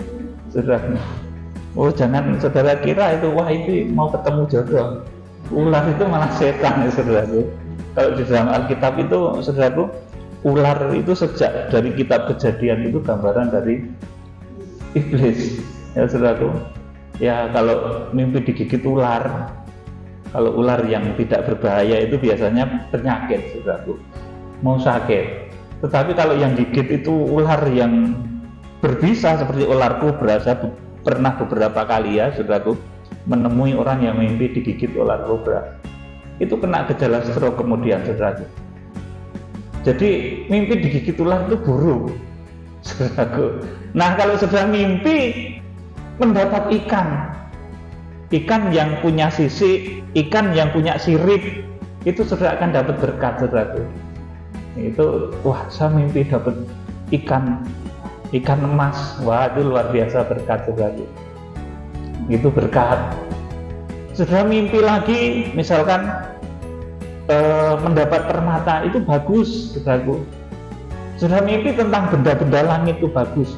saudara. Oh, jangan saudara kira itu wah itu mau ketemu jodoh. Ular itu malah setan ya saudaraku. Kalau di dalam Alkitab itu saudaraku, ular itu sejak dari kitab Kejadian itu gambaran dari iblis ya saudaraku. Ya kalau mimpi digigit ular, kalau ular yang tidak berbahaya itu biasanya penyakit saudaraku, mau sakit. Tetapi kalau yang gigit itu ular yang berbisa seperti ular kobra, saya pernah beberapa kali ya saudaraku menemui orang yang mimpi digigit ular kobra. Itu kena gejala stroke kemudian saudaraku. Jadi mimpi digigit ular itu buruk, saudaraku. Nah, kalau sudah mimpi mendapat ikan yang punya sisik, ikan yang punya sirip, itu sudah akan dapat berkat, saudaraku. Itu, wah, saya mimpi dapat ikan emas, wah, itu luar biasa berkat, saudaraku. Itu berkat. Sudah mimpi lagi, misalkan mendapat permata, itu bagus, saudaraku. Sudah mimpi tentang benda-benda langit, itu bagus,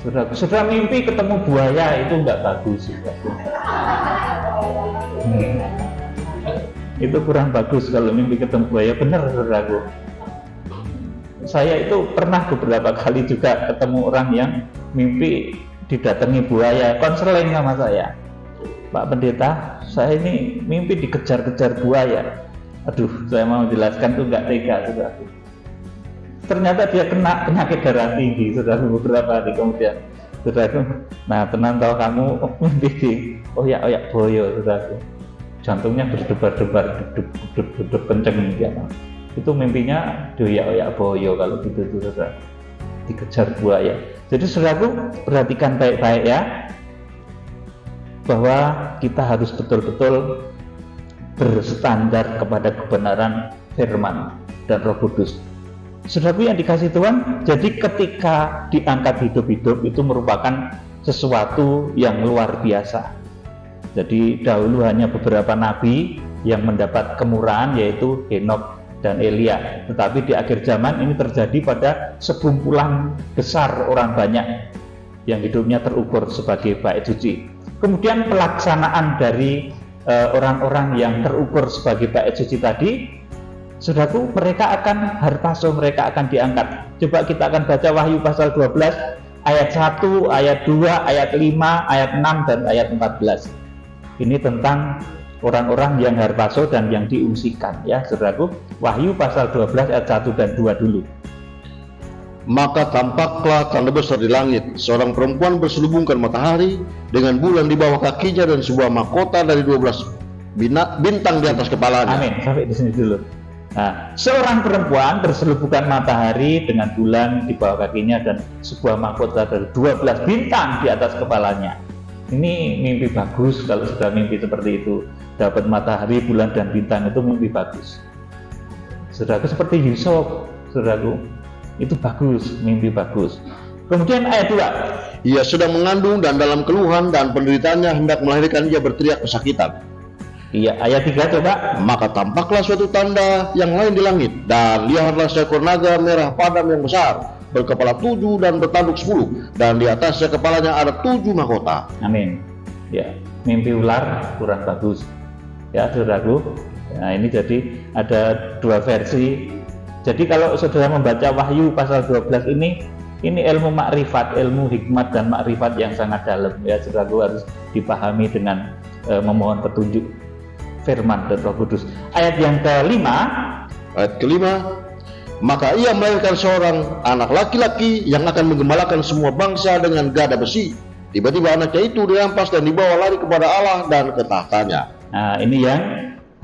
saudaraku. Sudah mimpi ketemu buaya, itu enggak bagus, saudaraku. Itu kurang bagus kalau mimpi ketemu buaya, benar, saudaraku. Saya itu pernah beberapa kali juga ketemu orang yang mimpi didatangi buaya, konseling sama saya. Pak Pendeta, saya ini mimpi dikejar-kejar buaya. Aduh, saya mau jelaskan tuh nggak tega, saudaraku. Ternyata dia kena penyakit darah tinggi, saudaraku, beberapa hari kemudian. Saudaraku, nah tenang, tahu kamu mimpi di oyak-oyak boyo, saudaraku. Jantungnya berdebar-debar, duduk kenceng dia. Itu mimpinya di oyak-oyak boyo kalau gitu tuh, saudaraku. Dikejar buaya. Jadi saudaraku, perhatikan baik-baik ya, bahwa kita harus betul-betul berstandar kepada kebenaran firman dan Roh Kudus. Saudaraku yang dikasih Tuhan, jadi ketika diangkat hidup-hidup itu merupakan sesuatu yang luar biasa. Jadi dahulu hanya beberapa nabi yang mendapat kemurahan, yaitu Henokh dan Elia. Tetapi di akhir zaman ini terjadi pada sekumpulan besar orang banyak yang hidupnya terukur sebagai bait suci. Kemudian pelaksanaan dari orang-orang yang terukur sebagai bait suci tadi, saudaraku, mereka akan harpaso, mereka akan diangkat. Coba kita akan baca Wahyu pasal 12 ayat 1, ayat 2, ayat 5, ayat 6 dan ayat 14. Ini tentang orang-orang yang harpaso dan yang diungsikan ya, saudaraku. Wahyu pasal 12 ayat 1 dan 2 dulu. Maka tampaklah tanda besar di langit, seorang perempuan berselubungkan matahari dengan bulan di bawah kakinya dan sebuah mahkota dari 12 bintang di atas kepalanya. Amin, sampai di sini dulu. Nah, seorang perempuan berselubungkan matahari dengan bulan di bawah kakinya dan sebuah mahkota dari 12 bintang di atas kepalanya. Ini mimpi bagus kalau sudah mimpi seperti itu. Dapat matahari, bulan dan bintang, itu mimpi bagus. Saudaraku, seperti Yusuf, saudaraku. Itu bagus, mimpi bagus. Kemudian ayat 2. Ia sedang mengandung dan dalam keluhan dan penderitaannya hendak melahirkan, ia berteriak kesakitan. Iya, ayat 3 coba. Maka tampaklah suatu tanda yang lain di langit, dan lihatlah seekor naga merah padam yang besar, berkepala 7 dan bertanduk 10, dan di atasnya kepalanya ada 7 mahkota. Amin. Ya, mimpi ular kurang bagus. Ya, saudaraku. Nah, ini jadi ada dua versi. Jadi kalau saudara membaca Wahyu pasal 12 ini ilmu makrifat, ilmu hikmat dan makrifat yang sangat dalam ya, saudaraku, harus dipahami dengan memohon petunjuk firman dan Roh Kudus. Ayat yang kelima. Ayat kelima. Maka ia melahirkan seorang anak laki-laki yang akan menggembalakan semua bangsa dengan gada besi. Tiba-tiba anaknya itu dirampas dan dibawa lari kepada Allah dan ke tahtanya. Nah, ini yang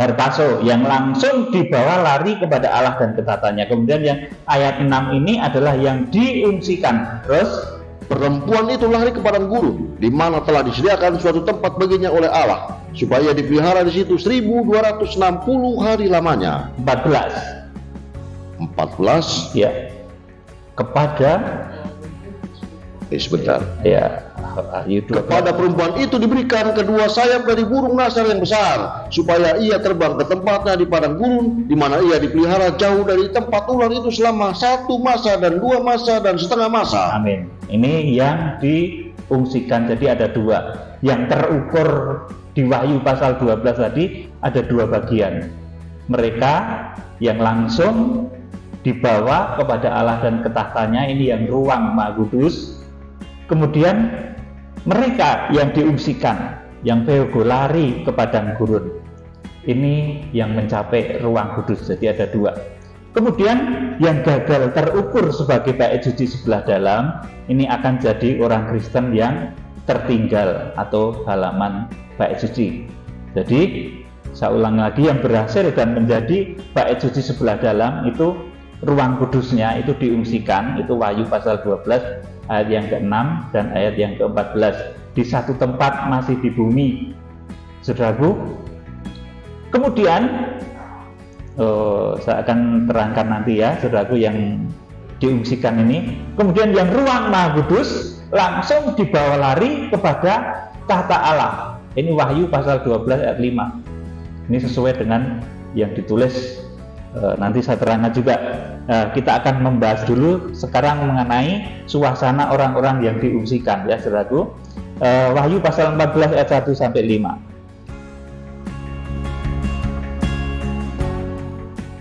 harpaso, yang langsung dibawa lari kepada Allah dan ke tahtanya. Kemudian yang ayat 6 ini adalah yang diungsikan. Terus perempuan itu lari ke padang gurun, di mana telah disediakan suatu tempat baginya oleh Allah, supaya dipelihara di situ 1260 hari lamanya. 14 ya, kepada sebentar. Ya, kepada perempuan itu diberikan kedua sayap dari burung nasar yang besar, supaya ia terbang ke tempatnya di padang gurun, di mana ia dipelihara jauh dari tempat ular itu selama 1 masa dan 2 masa dan setengah masa. Amin. Ini yang diungsikan. Jadi ada 2. Yang terukur di Wahyu pasal 12 tadi ada 2 bagian. Mereka yang langsung dibawa kepada Allah dan ke tahtanya, ini yang ruang Maha Kudus. Kemudian mereka yang diungsikan, yang lari ke padang gurun, ini yang mencapai ruang kudus. Jadi ada 2. Kemudian yang gagal terukur sebagai bait suci sebelah dalam, ini akan jadi orang Kristen yang tertinggal atau halaman bait suci. Jadi Saya ulang lagi, yang berhasil dan menjadi bait suci sebelah dalam itu ruang kudusnya itu diungsikan, itu Wahyu pasal 12 ayat yang ke-6 dan ayat yang ke-14, di satu tempat masih di bumi, saudaraku. Kemudian saya akan terangkan nanti ya, saudaraku, yang diungsikan ini. Kemudian yang ruang Maha Kudus langsung dibawa lari kepada tahta Allah. Ini Wahyu pasal 12 ayat 5. Ini sesuai dengan yang ditulis, nanti saya terangkan juga. Kita akan membahas dulu sekarang mengenai suasana orang-orang yang diungsikan ya, saudaraku. Wahyu pasal 14 ayat 1 sampai 5.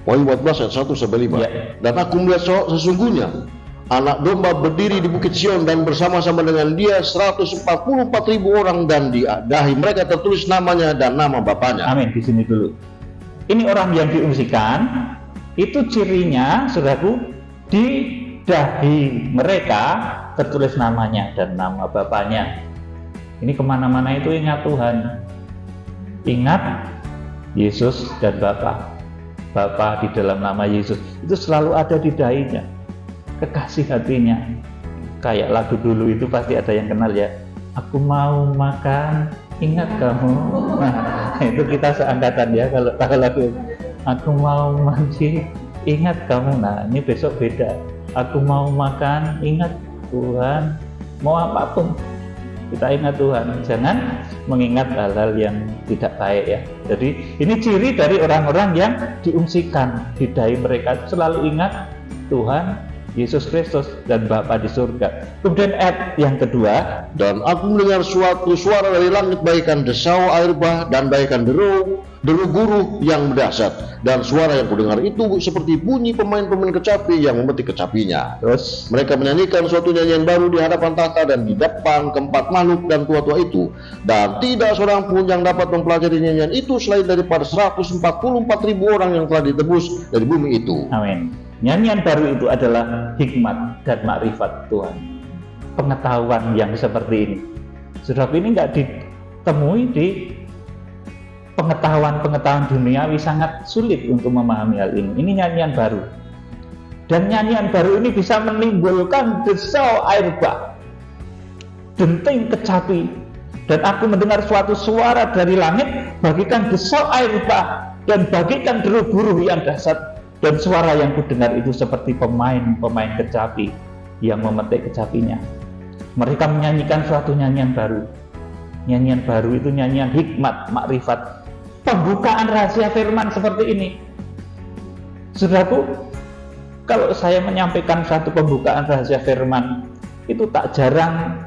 Wahyu 14 ayat 1 sampai 5. Ya. Dan aku melihat sesungguhnya anak domba berdiri di bukit Sion dan bersama-sama dengan dia 144.000 orang, dan di dahi mereka tertulis namanya dan nama bapaknya. Amin. Di sini dulu. Ini orang yang diungsikan, itu cirinya, saudaraku, di dahi mereka tertulis namanya dan nama bapaknya. Ini kemana-mana itu ingat Tuhan, ingat Yesus dan Bapa. Bapa di dalam nama Yesus itu selalu ada di dahinya, kekasih hatinya. Kayak lagu dulu itu pasti ada yang kenal ya, aku mau makan ingat kamu. Nah, itu kita seangkatan ya, kalau lagu aku mau mandi ingat kamu. Nah, ini besok beda, aku mau makan ingat Tuhan. Mau apapun kita ingat Tuhan, jangan mengingat hal-hal yang tidak baik ya. Jadi ini ciri dari orang-orang yang diungsikan, di dahi mereka selalu ingat Tuhan Yesus Kristus dan Bapa di surga. Kemudian ayat yang kedua, dan aku mendengar suatu suara dari langit bagaikan desau air bah dan bagaikan deru guru yang mendahsyat, dan suara yang kudengar itu seperti bunyi pemain-pemain kecapi yang memetik kecapinya. terus Mereka menyanyikan suatu nyanyian baru di hadapan tahta dan di depan keempat makhluk dan tua-tua itu, dan tidak seorang pun yang dapat mempelajari nyanyian itu selain daripada 144.000 orang yang telah ditebus dari bumi itu. amin. Nyanyian baru itu adalah hikmat dan makrifat Tuhan, pengetahuan yang seperti ini. Saudara, ini nggak ditemui di pengetahuan duniawi, sangat sulit untuk memahami hal ini. Ini nyanyian baru, dan nyanyian baru ini bisa menimbulkan desau air bah, denting kecapi. Dan aku mendengar suatu suara dari langit bagikan desau air bah dan bagikan deru guru yang dahsyat. Dan suara yang kudengar itu seperti pemain kecapi yang memetik kecapinya. Mereka menyanyikan suatu nyanyian baru. Nyanyian baru itu nyanyian hikmat, makrifat, pembukaan rahasia firman seperti ini. Saudaraku, kalau saya menyampaikan satu pembukaan rahasia firman, itu tak jarang,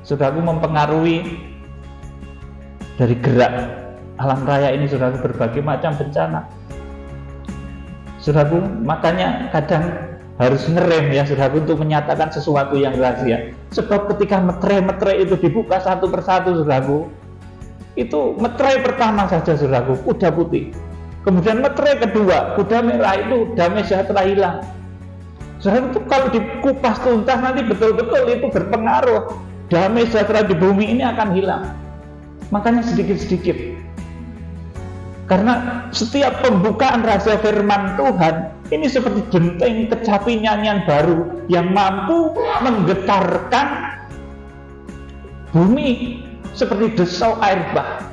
saudaraku, mempengaruhi dari gerak alam raya ini, saudaraku, berbagai macam bencana. Saudaraku, makanya kadang harus ngerem ya, saudaraku, untuk menyatakan sesuatu yang rahasia. Sebab ketika metre itu dibuka satu persatu, saudaraku, itu metre pertama saja, saudaraku, kuda putih. Kemudian metre kedua, kuda merah, itu damai sejahtera hilang. Saudaraku, itu kalau dikupas tuntas nanti betul-betul itu berpengaruh. Damai sejahtera di bumi ini akan hilang. Makanya sedikit-sedikit. Karena setiap pembukaan rahasia firman Tuhan ini seperti denting kecapi nyanyian baru yang mampu menggetarkan bumi seperti desau air bah,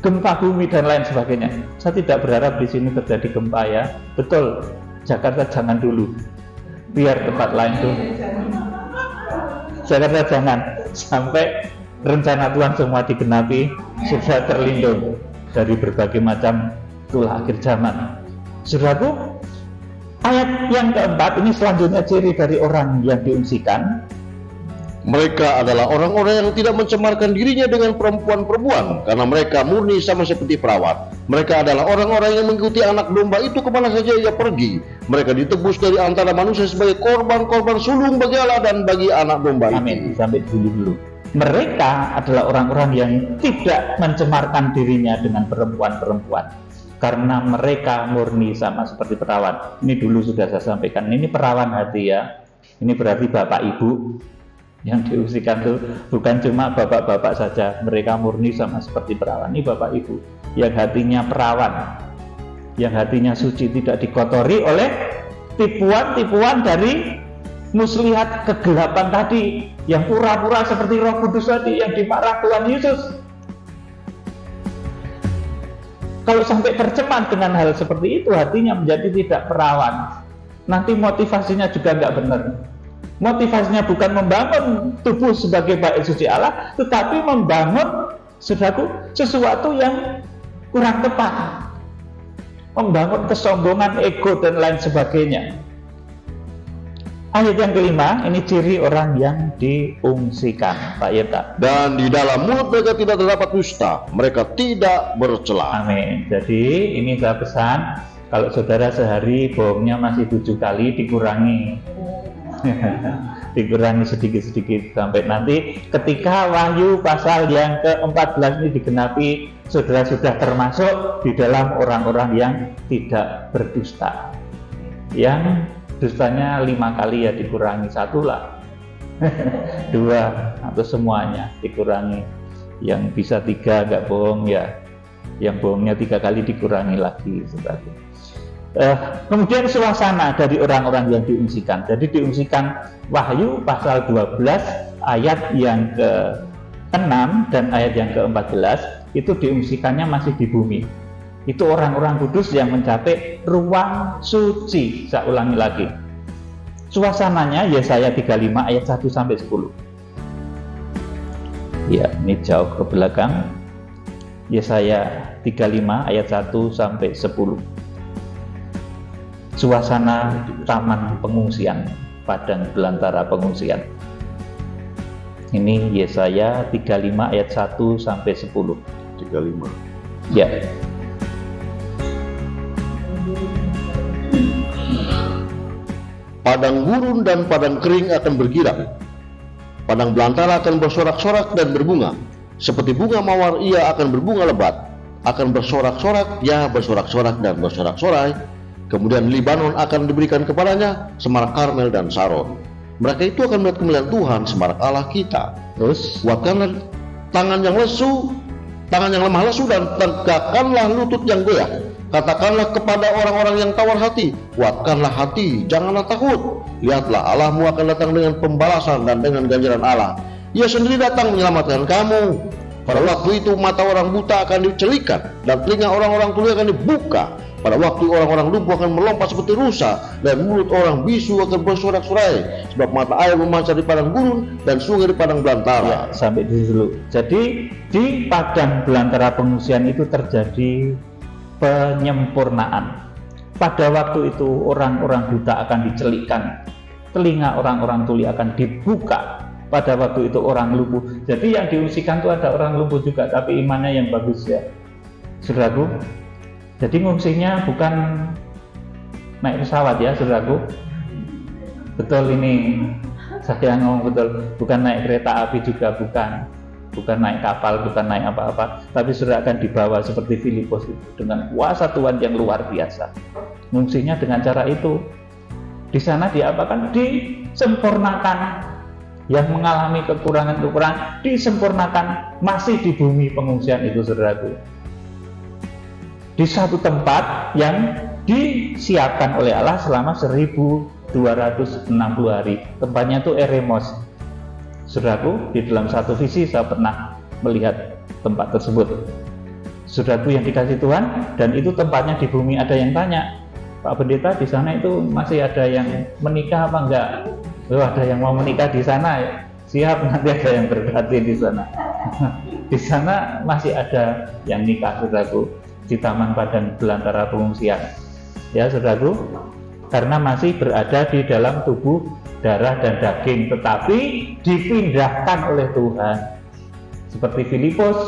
gempa bumi dan lain sebagainya. Saya tidak berharap di sini terjadi gempa ya. Betul, Jakarta jangan dulu, biar tempat lain tuh. Jakarta jangan, sampai rencana Tuhan semua digenapi, sudah terlindung dari berbagai macam tulah akhir zaman. Saudaraku, ayat yang keempat ini selanjutnya ciri dari orang yang diungsikan. Mereka adalah orang-orang yang tidak mencemarkan dirinya dengan perempuan-perempuan, karena mereka murni sama seperti perawat. Mereka adalah orang-orang yang mengikuti anak domba itu kemana saja ia pergi. Mereka ditebus dari antara manusia sebagai korban-korban sulung bagi Allah dan bagi anak domba itu. Amin. Sampai dulu. Mereka adalah orang-orang yang tidak mencemarkan dirinya dengan perempuan-perempuan, karena mereka murni sama seperti perawan. Ini dulu sudah saya sampaikan, ini perawan hati ya. Ini berarti bapak ibu yang diungsikan itu bukan cuma bapak-bapak saja, mereka murni sama seperti perawan. Ini bapak ibu yang hatinya perawan, yang hatinya suci, tidak dikotori oleh tipuan-tipuan dari muslihat kegelapan tadi, yang pura-pura seperti Roh Kudus tadi yang dimarah Tuhan Yesus. Kalau sampai tercemar dengan hal seperti itu, hatinya menjadi tidak perawan, nanti motivasinya juga nggak benar. Motivasinya bukan membangun tubuh sebagai bait suci Allah, tetapi membangun, saudaraku, sesuatu yang kurang tepat, membangun kesombongan, ego, dan lain sebagainya. Ayat yang kelima, ini ciri orang yang diungsikan, Pak Yeta. Dan di dalam mulut mereka tidak terdapat dusta, mereka tidak bercela. Amin. Jadi ini saya pesan, kalau saudara sehari bohongnya masih 7 kali, dikurangi. Dikurangi sedikit-sedikit sampai nanti ketika Wahyu pasal yang ke-14 ini digenapi, saudara sudah termasuk di dalam orang-orang yang tidak berdusta. Yang dustanya 5 kali ya dikurangi 1 lah. 2 atau semuanya dikurangi. Yang bisa 3 nggak bohong ya, yang bohongnya 3 kali dikurangi lagi, saudara. Kemudian suasana dari orang-orang yang diungsikan. Jadi diungsikan Wahyu pasal 12 ayat yang ke-6 dan ayat yang ke-14 itu diungsikannya masih di bumi. Itu orang-orang kudus yang mencapai ruang suci. Saya ulangi lagi. Suasananya Yesaya 35 ayat 1 sampai 10. Ya, ini jauh ke belakang. Yesaya 35 ayat 1 sampai 10. Suasana taman pengungsian, padang belantara pengungsian. Ini Yesaya 35 ayat 1 sampai 10. 35. Ya. Padang gurun dan padang kering akan bergirang. Padang belantara akan bersorak-sorak dan berbunga. Seperti bunga mawar ia akan berbunga lebat, akan bersorak-sorak, ya bersorak-sorak dan bersorak-sorai. Kemudian Libanon akan diberikan kepadanya semarak Karmel dan Saron. Mereka itu akan melihat kemuliaan Tuhan, semarak Allah kita. Terus Kuatkanlah tangan yang lesu, tangan yang lemah lesu, dan tegakkanlah lutut yang goyah. Katakanlah kepada orang-orang yang tawar hati, kuatkanlah hati, janganlah takut. Lihatlah, Allahmu akan datang dengan pembalasan dan dengan ganjaran Allah. Ia sendiri datang menyelamatkan kamu. Pada waktu itu mata orang buta akan dicelikan dan telinga orang-orang tuli akan dibuka. Pada waktu orang-orang lumpuh akan melompat seperti rusa dan mulut orang bisu akan bersorak-sorai, sebab mata air memancar di padang gurun dan sungai di padang belantara. ya, sampai di dulu. Jadi di padang belantara pengungsian itu terjadi penyempurnaan. Pada waktu itu orang-orang buta akan dicelikkan, telinga orang-orang tuli akan dibuka. Pada waktu itu orang lumpuh. Jadi yang diungsikan itu ada orang lumpuh juga, tapi imannya yang bagus ya, saudaraku. Jadi ngungsinya bukan naik pesawat ya, saudaraku. Betul ini, saya ngomong betul. Bukan naik kereta api juga, bukan naik kapal, bukan naik apa-apa. Tapi saudara akan dibawa seperti Filipus itu dengan kuasa Tuhan yang luar biasa. Ngungsinya dengan cara itu. Di sana diapakan? Disempurnakan. Yang mengalami kekurangan-kekurangan disempurnakan masih di bumi pengungsian itu, saudaraku. Di satu tempat yang disiapkan oleh Allah selama 1260 hari. Tempatnya itu Eremos. Saudaraku, di dalam satu visi saya pernah melihat tempat tersebut. Saudaraku yang dikasih Tuhan, dan itu tempatnya di bumi. Ada yang tanya, Pak Pendeta, di sana itu masih ada yang menikah apa enggak? Oh, ada yang mau menikah di sana ya? Siap, nanti ada yang berkati di sana. Di sana masih ada yang nikah, saudaraku, di Taman Padang Belantara Pengungsian. Ya, saudaraku, karena masih berada di dalam tubuh, darah dan daging, tetapi dipindahkan oleh Tuhan. Seperti Filipus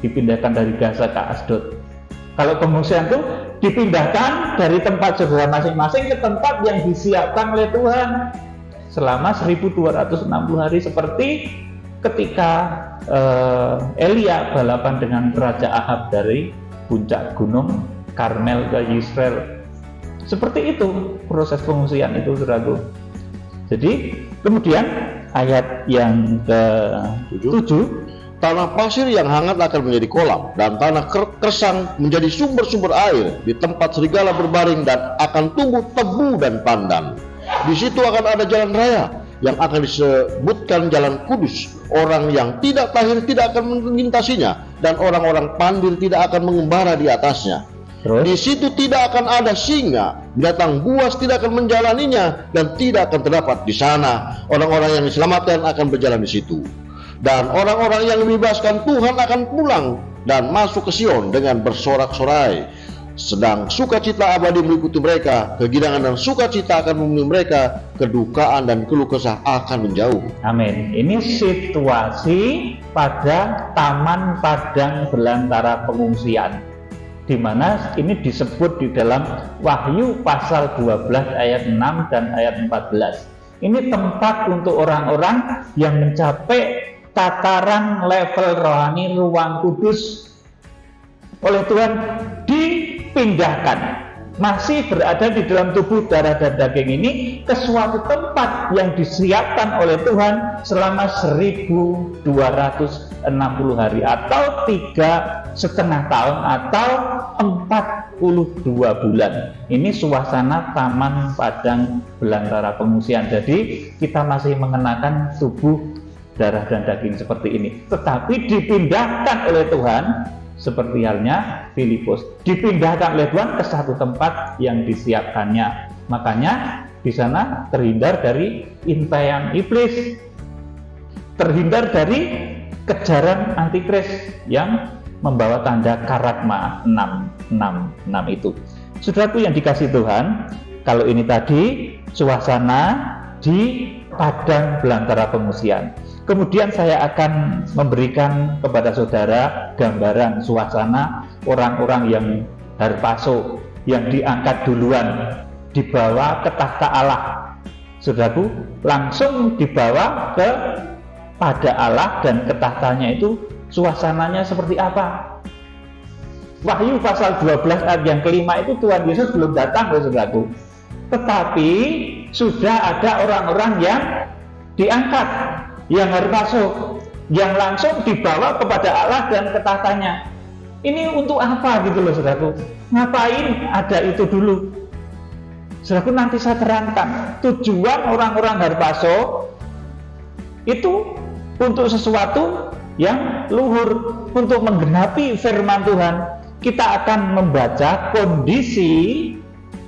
dipindahkan dari Gaza ke Asdod. Kalau pengungsian itu dipindahkan dari tempat saudara masing-masing ke tempat yang disiapkan oleh Tuhan selama 1260 hari, seperti ketika Elia balapan dengan Raja Ahab dari puncak gunung Karmel ke Yisrael. Seperti itu proses pengungsian itu, saudaraku. Jadi kemudian ayat yang ke-7, Tanah pasir yang hangat akan menjadi kolam, dan tanah kersang menjadi sumber-sumber air. Di tempat serigala berbaring dan akan tumbuh tebu dan pandan. Di situ akan ada jalan raya yang akan disebutkan jalan kudus. Orang yang tidak tahir tidak akan melintasinya, dan orang-orang pandir tidak akan mengembara di atasnya. Di situ tidak akan ada singa, binatang buas tidak akan menjalaninya, dan tidak akan terdapat di sana. Orang-orang yang diselamatkan akan berjalan di situ. Dan orang-orang yang dibebaskan Tuhan akan pulang dan masuk ke Sion dengan bersorak-sorai. Sedang sukacita abadi meliputi mereka, kegirangan dan sukacita akan memenuhi mereka, kedukaan dan keluh kesah akan menjauh. Amin. Ini situasi pada Taman Padang Belantara Pengungsian, di mana ini disebut di dalam Wahyu pasal 12 ayat 6 dan ayat 14. Ini tempat untuk orang-orang yang mencapai tataran level rohani ruang kudus oleh Tuhan, dipindahkan, masih berada di dalam tubuh darah dan daging ini ke suatu tempat yang disiapkan oleh Tuhan selama 1260 hari atau 3,5 tahun atau 42 bulan. Ini suasana Taman Padang Belantara Pengungsian. Jadi kita masih mengenakan tubuh darah dan daging seperti ini, tetapi dipindahkan oleh Tuhan seperti halnya Filipus, dipindahkan oleh Tuhan ke satu tempat yang disiapkannya. Makanya di sana terhindar dari intaian iblis, terhindar dari kejaran antikris yang membawa tanda karagma 666 itu. Saudaraku yang dikasih Tuhan, kalau ini tadi suasana di Padang Belantara Pengungsian. Kemudian saya akan memberikan kepada saudara gambaran suasana orang-orang yang harpaso, yang diangkat duluan, dibawa ke takhta Allah. Saudaraku, langsung dibawa ke pada Allah dan ke tahtanya itu suasananya seperti apa? Wahyu pasal 12 ayat yang kelima itu Tuhan Yesus belum datang, saudaraku. Tetapi sudah ada orang-orang yang diangkat, yang harpaso, yang langsung dibawa kepada Allah dan ke tahtanya. Ini untuk apa gitu loh, saudaraku? Ngapain ada itu dulu? Saudaraku, nanti saya terangkan tujuan orang-orang harpaso itu untuk sesuatu yang luhur, untuk menggenapi firman Tuhan. Kita akan membaca kondisi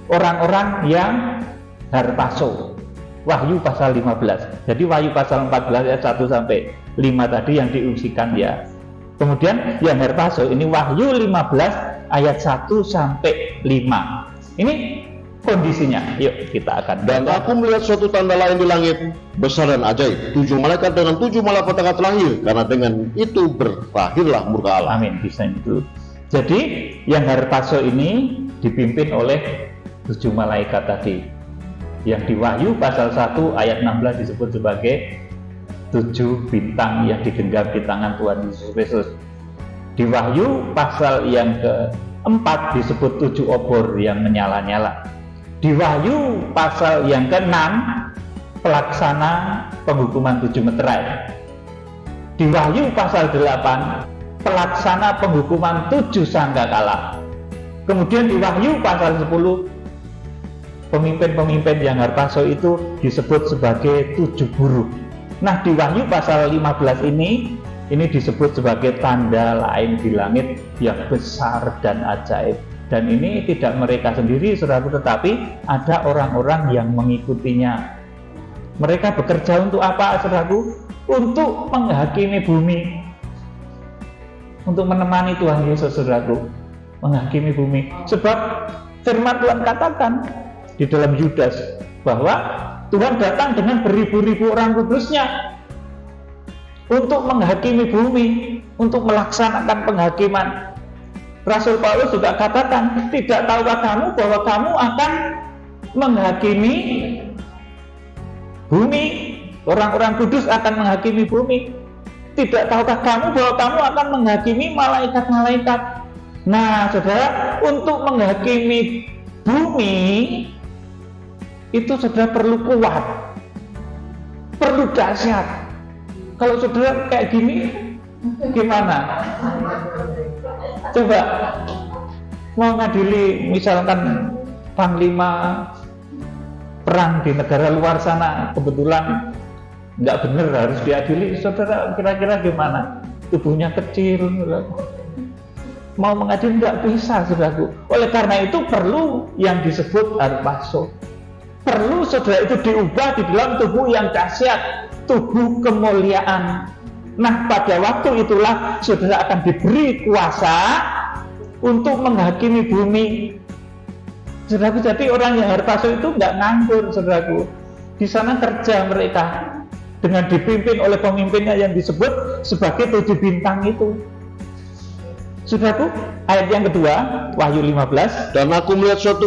orang-orang yang harpaso. Wahyu pasal 15. Jadi Wahyu pasal 14 ayat 1 sampai 5 tadi yang diungsikan ya. Kemudian yang harpaso ini Wahyu 15 ayat 1 sampai 5. Ini kondisinya. Yuk kita akan baca. Dan aku melihat suatu tanda lain di langit, besar dan ajaib. 7 malaikat dengan 7 malapetaka terlahir, karena dengan itu berakhirlah murka Allah. Amin. Bisa itu. Jadi yang harpaso ini dipimpin oleh 7 malaikat tadi. Yang di Wahyu pasal 1 ayat 16 disebut sebagai 7 bintang yang digenggam di tangan Tuhan Yesus Kristus. Di Wahyu pasal yang keempat disebut 7 obor yang menyala-nyala. Di Wahyu pasal yang ke-6 pelaksana penghukuman 7 meterai. Di Wahyu pasal 8 pelaksana penghukuman 7 sangkakala. Kemudian di Wahyu pasal 10 pemimpin-pemimpin yang harpaso itu disebut sebagai 7 guru. Nah, di Wahyu pasal 15 ini disebut sebagai tanda lain di langit yang besar dan ajaib. Dan ini tidak mereka sendiri, saudaraku, tetapi ada orang-orang yang mengikutinya. Mereka bekerja untuk apa, saudaraku? Untuk menghakimi bumi, untuk menemani Tuhan Yesus, saudaraku, menghakimi bumi. Sebab firman Tuhan katakan di dalam Yudas bahwa Tuhan datang dengan beribu-ribu orang kudusnya untuk menghakimi bumi, untuk melaksanakan penghakiman. Rasul Paulus juga katakan, tidak tahukah kamu bahwa kamu akan menghakimi bumi, orang-orang kudus akan menghakimi bumi. Tidak tahukah kamu bahwa kamu akan menghakimi malaikat-malaikat. Nah, saudara, untuk menghakimi bumi itu saudara perlu kuat, perlu dahsyat. Kalau saudara kayak gini, Gimana? Coba mau ngadili misalkan panglima perang di negara luar sana, kebetulan nggak bener harus diadili, saudara kira-kira gimana? Tubuhnya kecil, mau mengadili nggak bisa, saudaraku. Oleh karena itu perlu yang disebut harpazo. Perlu saudara itu diubah di dalam tubuh yang dahsyat, tubuh kemuliaan. Nah, pada waktu itulah saudara akan diberi kuasa untuk menghakimi bumi. Saudaraku, jadi orang yang harpazo itu nggak nganggur, saudaraku. Di sana kerja mereka dengan dipimpin oleh pemimpinnya yang disebut sebagai 7 bintang itu. Saudaraku, ayat yang kedua, Wahyu 15. Dan aku melihat suatu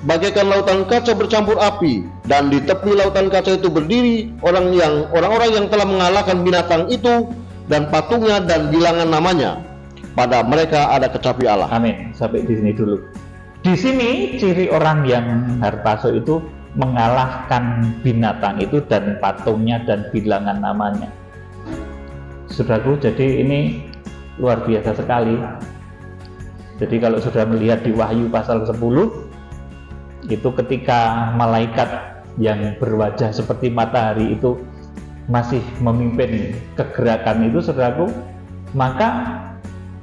bagaikan lautan kaca bercampur api, dan di tepi lautan kaca itu berdiri orang-orang yang telah mengalahkan binatang itu dan patungnya dan bilangan namanya. Pada mereka ada kecapi Allah. Amin. Sampai di sini dulu. Di sini ciri orang yang harpazo itu mengalahkan binatang itu dan patungnya dan bilangan namanya. Saudaraku, jadi ini luar biasa sekali. Jadi kalau sudah melihat di Wahyu pasal 10, itu ketika malaikat yang berwajah seperti matahari itu masih memimpin kegerakan itu, saudaraku, maka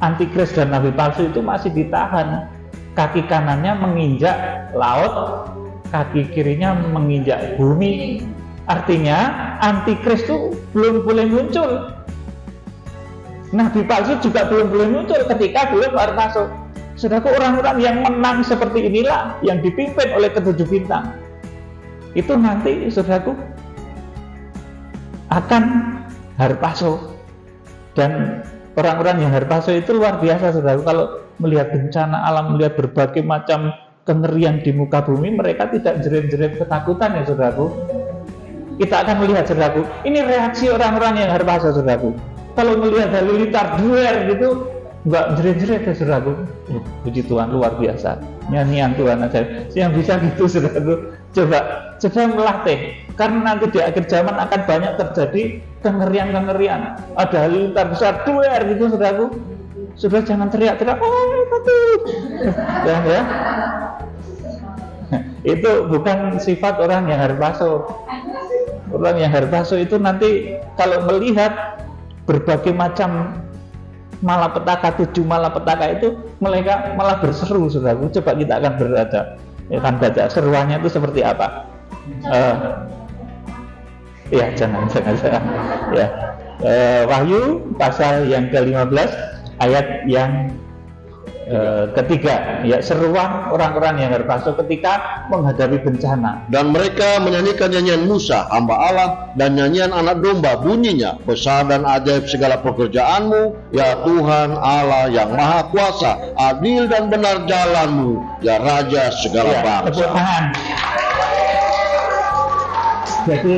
antikris dan nabi palsu itu masih ditahan. Kaki kanannya menginjak laut, kaki kirinya menginjak bumi. Artinya antikris itu belum boleh muncul, nabi palsu juga belum boleh muncul ketika belum harpazo. Saudaraku, orang-orang yang menang seperti inilah yang dipimpin oleh ke-7 bintang. Itu nanti, saudaraku, akan harpazo. Dan orang-orang yang harpazo itu luar biasa, saudaraku. Kalau melihat bencana alam, melihat berbagai macam kengerian di muka bumi, mereka tidak jerit-jerit ketakutan, ya saudaraku. Kita akan melihat, saudaraku, ini reaksi orang-orang yang harpazo, saudaraku. Kalau melihat halilintar duer gitu, enggak jerit-jerit, ya saudaraku. Puji Tuhan, luar biasa. Nyanyian Tuhan aja yang bisa gitu, saudaraku. Coba melatih, karena nanti di akhir zaman akan banyak terjadi kengerian-kengerian. Ada halilintar besar duer gitu, saudaraku. Saudara jangan teriak-teriak, takut. Ya. Itu bukan sifat orang yang harpazo. Orang yang harpazo itu nanti kalau melihat berbagai macam malapetaka, 7 malapetaka itu, mereka malah berseru, saudaraku. Coba kita akan baca seruannya itu seperti apa. Ya jangan. Ya. Wahyu pasal yang ke-15 ayat yang ketiga, ya, seruan orang-orang yang harpazo ketika menghadapi bencana. Dan mereka menyanyikan nyanyian Musa, hamba Allah, dan nyanyian anak domba, bunyinya, besar dan ajaib segala pekerjaanmu, ya Tuhan Allah yang maha kuasa, adil dan benar jalanmu, ya Raja segala bangsa. Tepuk tangan. Jadi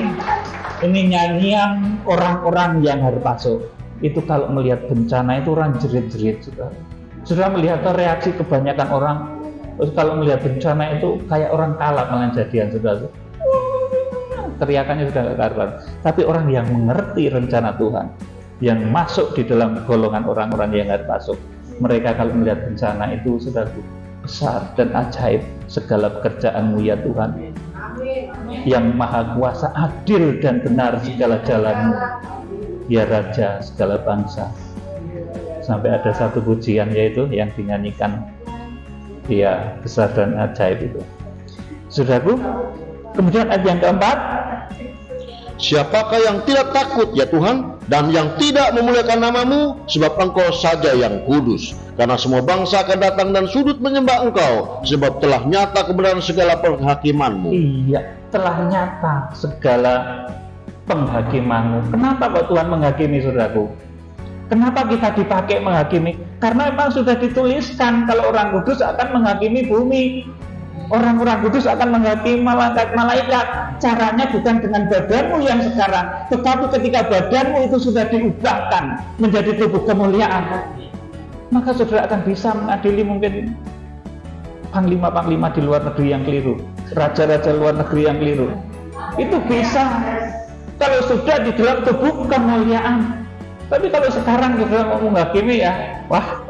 ini nyanyian orang-orang yang harpazo. Itu kalau melihat bencana itu orang jerit-jerit, sudah melihat reaksi kebanyakan orang. Terus kalau melihat bencana itu kayak orang kalap malah jadian, sudah teriakannya sudah gak karuan. Tapi orang yang mengerti rencana Tuhan, yang masuk di dalam golongan orang-orang yang harpazo, mereka kalau melihat bencana itu sudah besar dan ajaib segala pekerjaanmu, ya Tuhan, yang maha kuasa, adil dan benar segala jalanmu, ya Raja segala bangsa. Sampai ada satu pujian yaitu yang dinyanyikan, dia besar dan ajaib itu. Saudaraku, kemudian ayat yang keempat, siapakah yang tidak takut, ya Tuhan, dan yang tidak memuliakan namamu, sebab Engkau saja yang kudus. Karena semua bangsa akan datang dan sujud menyembah Engkau, sebab telah nyata kebenaran segala penghakimanmu. Iya, telah nyata segala penghakimanmu. Kenapa kok Tuhan menghakimi, saudaraku? Kenapa kita dipakai menghakimi? Karena memang sudah dituliskan kalau orang kudus akan menghakimi bumi. Orang-orang kudus akan menghakimi malaikat. Caranya bukan dengan badanmu yang sekarang, tetapi ketika badanmu itu sudah diubahkan menjadi tubuh kemuliaan, maka saudara akan bisa mengadili mungkin panglima-panglima di luar negeri yang keliru, raja-raja luar negeri yang keliru. Itu bisa kalau sudah di dalam tubuh kemuliaan. Tapi kalau sekarang kita mau menghakimi ya, wah,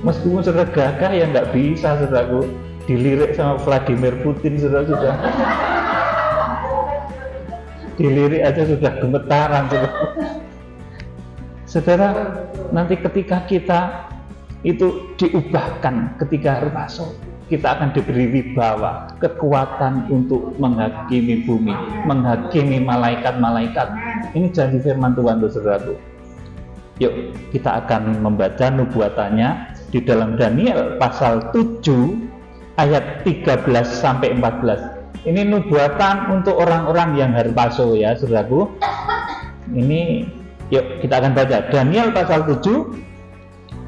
meskipun saudara gagah ya nggak bisa, saudaraku, dilirik sama Vladimir Putin, saudara, sudah dilirik aja sudah gemetaran, saudara. Saudara, nanti ketika kita itu diubahkan ketika hari masuk, kita akan diberi wibawa, kekuatan untuk menghakimi bumi, menghakimi malaikat-malaikat. Ini janji firman Tuhan, saudaraku. Yuk, kita akan membaca nubuatannya di dalam Daniel pasal 7 ayat 13 sampai 14. Ini nubuatan untuk orang-orang yang harpaso ya, saudaraku. Ini yuk kita akan baca Daniel pasal 7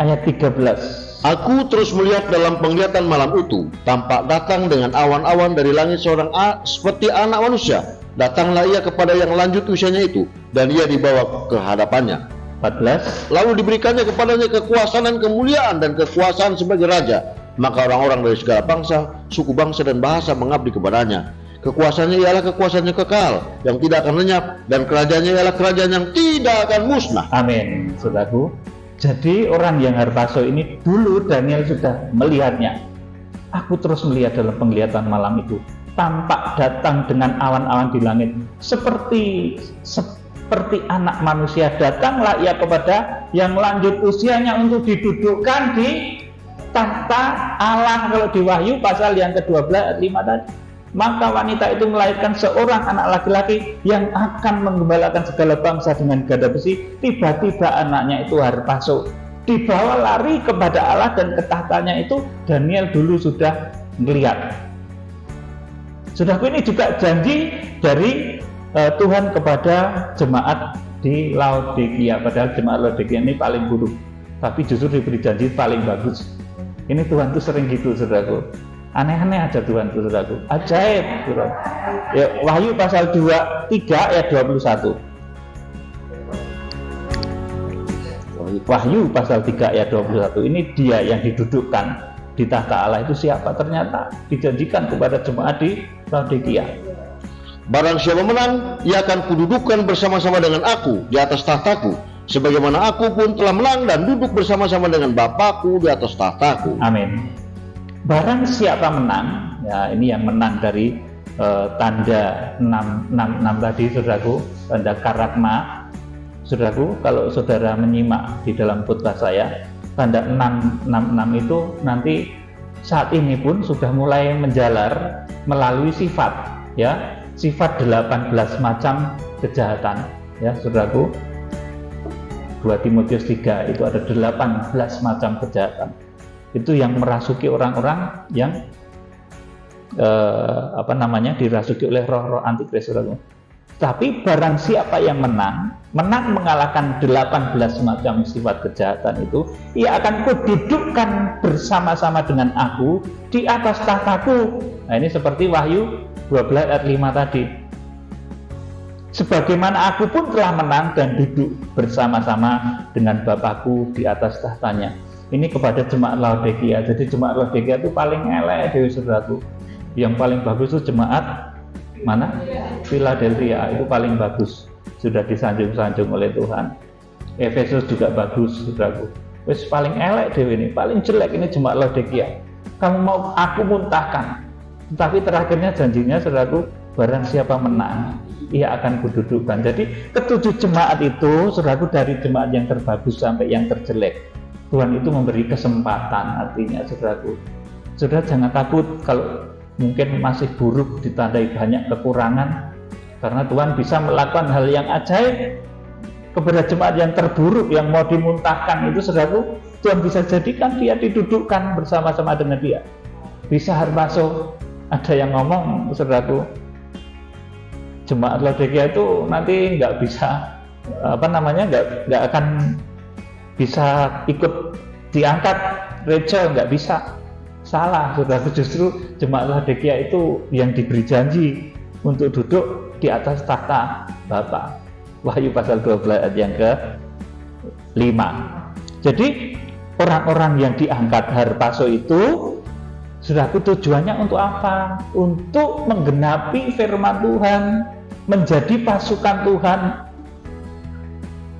ayat 13. Aku terus melihat dalam penglihatan malam itu, tampak datang dengan awan-awan dari langit seorang seperti anak manusia. Datanglah ia kepada yang lanjut usianya itu, dan ia dibawa ke hadapannya. 14. Lalu diberikannya kepadanya kekuasaan dan kemuliaan dan kekuasaan sebagai raja. Maka orang-orang dari segala bangsa, suku bangsa dan bahasa mengabdi kepadanya. Kekuasaannya ialah kekuasaan yang kekal, yang tidak akan lenyap, dan kerajaannya ialah kerajaan yang tidak akan musnah. Amin, saudaraku. Jadi orang yang harpaso ini dulu Daniel sudah melihatnya. Aku terus melihat dalam penglihatan malam itu, tampak datang dengan awan-awan di langit, seperti anak manusia. Datanglah ia kepada yang lanjut usianya untuk didudukkan di tahta Allah. Kalau di Wahyu pasal yang ke-12 ayat 5 tadi, maka wanita itu melahirkan seorang anak laki-laki yang akan menggembalakan segala bangsa dengan gada besi. Tiba-tiba anaknya itu harpaso, dibawa lari kepada Allah dan ke tahtanya itu Daniel dulu sudah melihat. Saudaraku, ini juga janji dari Tuhan kepada jemaat di Laodikia. Padahal jemaat Laodikia ini paling buruk, tapi justru diberi janji paling bagus. Ini Tuhan tuh sering gitu, saudaraku. Aneh-aneh aja Tuhan tuh, saudaraku. Ajaib, saudara. Ya, Wahyu pasal 3 ayat 21. Wahyu pasal 3 ayat 21. Ini dia yang didudukkan di tahta Allah itu siapa? Ternyata dijanjikan kepada jemaat di Laodikia. Barang siapa menang, ia akan kududukkan bersama-sama dengan aku di atas tahtaku, sebagaimana aku pun telah menang dan duduk bersama-sama dengan Bapakku di atas tahtaku. Amin. Barang siapa menang, ya ini yang menang dari tanda 6 tadi, saudaraku, tanda karagma. Saudaraku, kalau saudara menyimak di dalam khotbah saya, tanda 666 itu nanti saat ini pun sudah mulai menjalar melalui sifat, ya, sifat 18 macam kejahatan, ya, saudaraku. 2 Timotius 3 itu ada 18 macam kejahatan. Itu yang merasuki orang-orang yang dirasuki oleh roh-roh antikris, saudaraku. Tapi barang siapa yang menang mengalahkan 18 macam sifat kejahatan itu, ia akan kududukkan bersama-sama dengan aku di atas tahtaku. Nah, ini seperti Wahyu 12 ayat 5 tadi. Sebagaimana aku pun telah menang dan duduk bersama-sama dengan Bapakku di atas tahtanya. Ini kepada jemaat Laodikia. Jadi jemaat Laodikia itu paling elek, saudaraku. Yang paling bagus itu jemaat mana? Philadelphia, itu paling bagus. Sudah disanjung-sanjung oleh Tuhan. Efesus juga bagus, saudaraku. Wes paling elek dewe ini, paling jelek ini jemaat Laodikia. Kamu mau aku muntahkan. Tetapi terakhirnya janjinya, saudaraku, barang siapa menang, ia akan kududukkan. Jadi ketujuh jemaat itu, saudaraku, dari jemaat yang terbagus sampai yang terjelek, Tuhan itu memberi kesempatan. Artinya, saudaraku, saudara jangan takut kalau mungkin masih buruk, ditandai banyak kekurangan, karena Tuhan bisa melakukan hal yang ajaib kepada jemaat yang terburuk, yang mau dimuntahkan itu, saudaraku, Tuhan bisa jadikan dia didudukkan bersama-sama dengan dia. Bisa harpaso. Ada yang ngomong, saudaraku, jemaat Laodikia itu nanti nggak bisa nggak akan bisa ikut diangkat Rachel, nggak bisa. Salah, saudara. Justru jemaat Laodikia itu yang diberi janji untuk duduk di atas tahta Bapa. Wahyu pasal 12 ayat yang ke-5. Jadi orang-orang yang diangkat harpaso itu, saudaraku, tujuannya untuk apa? Untuk menggenapi firman Tuhan, menjadi pasukan Tuhan.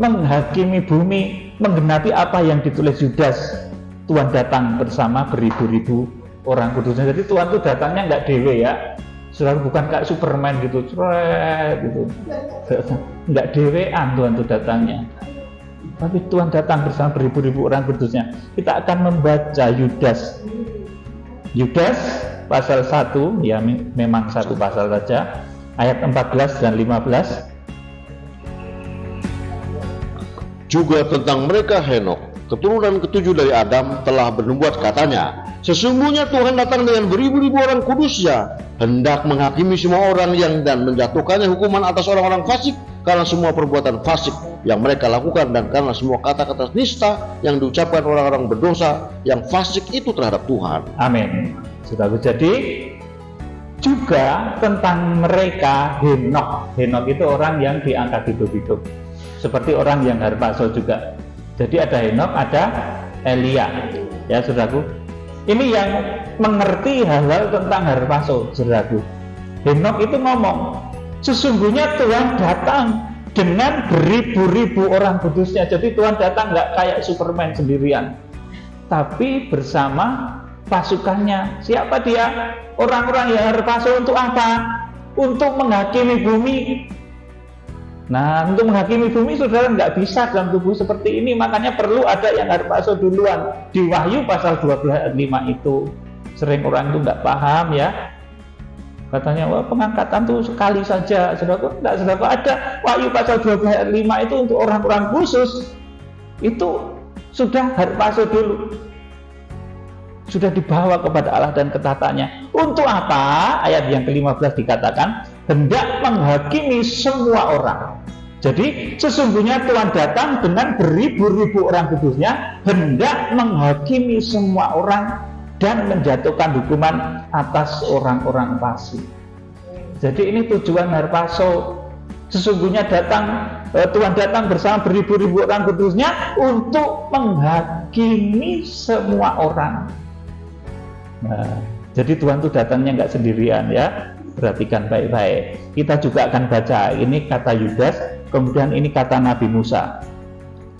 menghakimi bumi, menggenapi apa yang ditulis Yudas. Tuhan datang bersama beribu-ribu orang kudusnya. Jadi Tuhan itu datangnya nggak dewe ya, saudara, bukan kayak Superman gitu, gitu. Nggak dewean Tuhan itu datangnya. Tapi Tuhan datang bersama beribu-ribu orang kudusnya. Kita akan membaca Yudas pasal 1, ya memang satu pasal saja, ayat 14 dan 15. Juga tentang mereka Henok, keturunan ketujuh dari Adam, telah bernubuat katanya, sesungguhnya Tuhan datang dengan beribu-ribu orang kudusnya, hendak menghakimi semua orang dan menjatuhkannya hukuman atas orang-orang fasik karena semua perbuatan fasik yang mereka lakukan dan karena semua kata-kata nista yang diucapkan orang-orang berdosa yang fasik itu terhadap Tuhan. Amin. Saudara, jadi juga tentang mereka Henok. Henok itu orang yang diangkat hidup-hidup, seperti orang yang harpaso juga. Jadi ada Henok, ada Elia, ya saudaraku. Ini yang mengerti hal-hal tentang harpaso, saudaraku. Henok itu ngomong, sesungguhnya Tuhan datang dengan beribu-ribu orang kudusnya. Jadi Tuhan datang nggak kayak Superman sendirian, tapi bersama pasukannya. Siapa dia? Orang-orang yang harpaso untuk apa? Untuk menghakimi bumi. Nah, untuk menghakimi bumi saudara nggak bisa dalam tubuh seperti ini, makanya perlu ada yang harpaso duluan. Di Wahyu pasal 12 ayat 5 itu sering orang itu nggak paham ya, katanya wah pengangkatan tuh sekali saja. Saudara, enggak, saudara, ada Wahyu pasal 12 ayat 5 itu untuk orang-orang khusus. Itu sudah harpaso dulu, sudah dibawa kepada Allah dan ketatannya. Untuk apa? Ayat yang ke-15 dikatakan hendak menghakimi semua orang. Jadi sesungguhnya Tuhan datang dengan beribu-ribu orang kudusnya, hendak menghakimi semua orang dan menjatuhkan hukuman atas orang-orang fasik. Jadi ini tujuan harpaso. Sesungguhnya Tuhan datang bersama beribu-ribu orang kudusnya untuk menghakimi semua orang. Nah, jadi Tuhan itu datangnya nggak sendirian ya. Perhatikan baik-baik. Kita juga akan baca ini kata Yudas, kemudian ini kata Nabi Musa.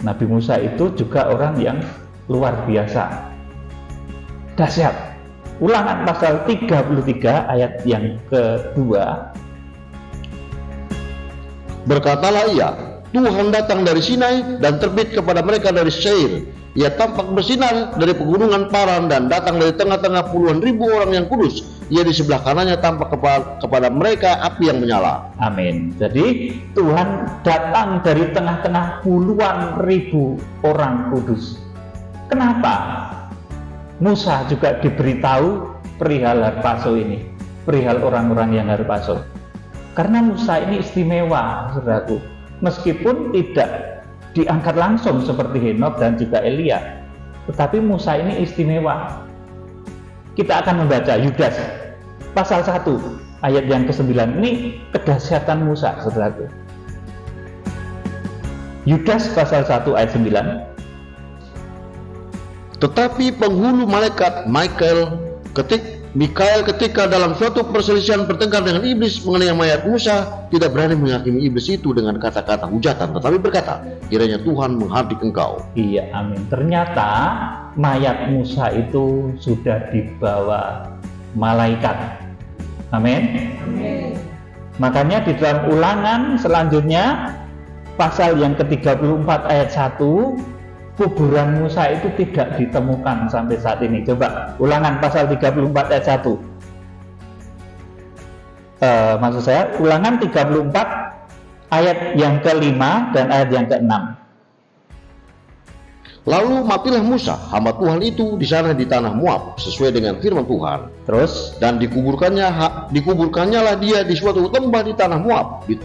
Nabi Musa itu juga orang yang luar biasa, dahsyat. Ulangan pasal 33 ayat yang kedua. Berkatalah ia, Tuhan datang dari Sinai dan terbit kepada mereka dari Seir. Ia tampak bersinar dari pegunungan Paran dan datang dari tengah-tengah puluhan ribu orang yang kudus. Ia di sebelah kanannya tampak kepada mereka api yang menyala. Amin. Jadi Tuhan datang dari tengah-tengah puluhan ribu orang kudus. Kenapa? Musa juga diberitahu perihal harpaso ini, perihal orang-orang yang harpaso. Karena Musa ini istimewa, saudaraku. Meskipun tidak diangkat langsung seperti Henok dan juga Elia, tetapi Musa ini istimewa. Kita akan membaca Yudas pasal 1 ayat yang ke-9. Ini kedahsyatan Musa, saudaraku. Yudas pasal 1 ayat 9. Tetapi penghulu malaikat Mikael ketika dalam suatu perselisihan bertengkar dengan iblis mengenai mayat Musa, tidak berani menghakimi iblis itu dengan kata-kata hujatan, tetapi berkata, kiranya Tuhan menghardik engkau. Iya, amin. Ternyata mayat Musa itu sudah dibawa malaikat. Amin. Amin. Makanya di dalam Ulangan selanjutnya pasal yang ke-34 ayat 1, kuburan Musa itu tidak ditemukan sampai saat ini. Coba Ulangan pasal 34 ayat 1. Maksud saya Ulangan 34 ayat yang ke-5 dan ayat yang ke-6. Lalu matilah Musa, hamba Tuhan itu di sana di tanah Moab, sesuai dengan firman Tuhan. Terus dan dikuburkannya lah dia di suatu lembah di tanah Moab, di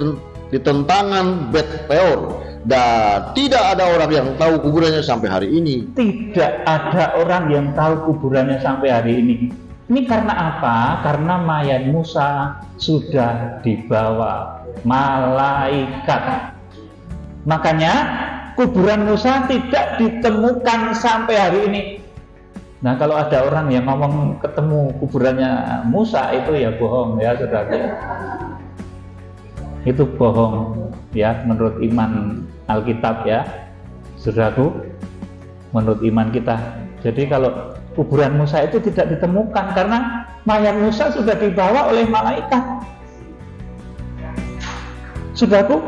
tentangan Bet Peor. Dan tidak ada orang yang tahu kuburannya sampai hari ini. Tidak ada orang yang tahu kuburannya sampai hari ini. Ini karena apa? Karena mayat Musa sudah dibawa malaikat. Makanya kuburan Musa tidak ditemukan sampai hari ini. Nah, kalau ada orang yang ngomong ketemu kuburannya Musa, itu ya bohong ya, saudara. Itu bohong ya, menurut iman Alkitab ya, saudaraku, menurut iman kita. Jadi kalau kuburan Musa itu tidak ditemukan karena mayat Musa sudah dibawa oleh malaikat. Saudaraku,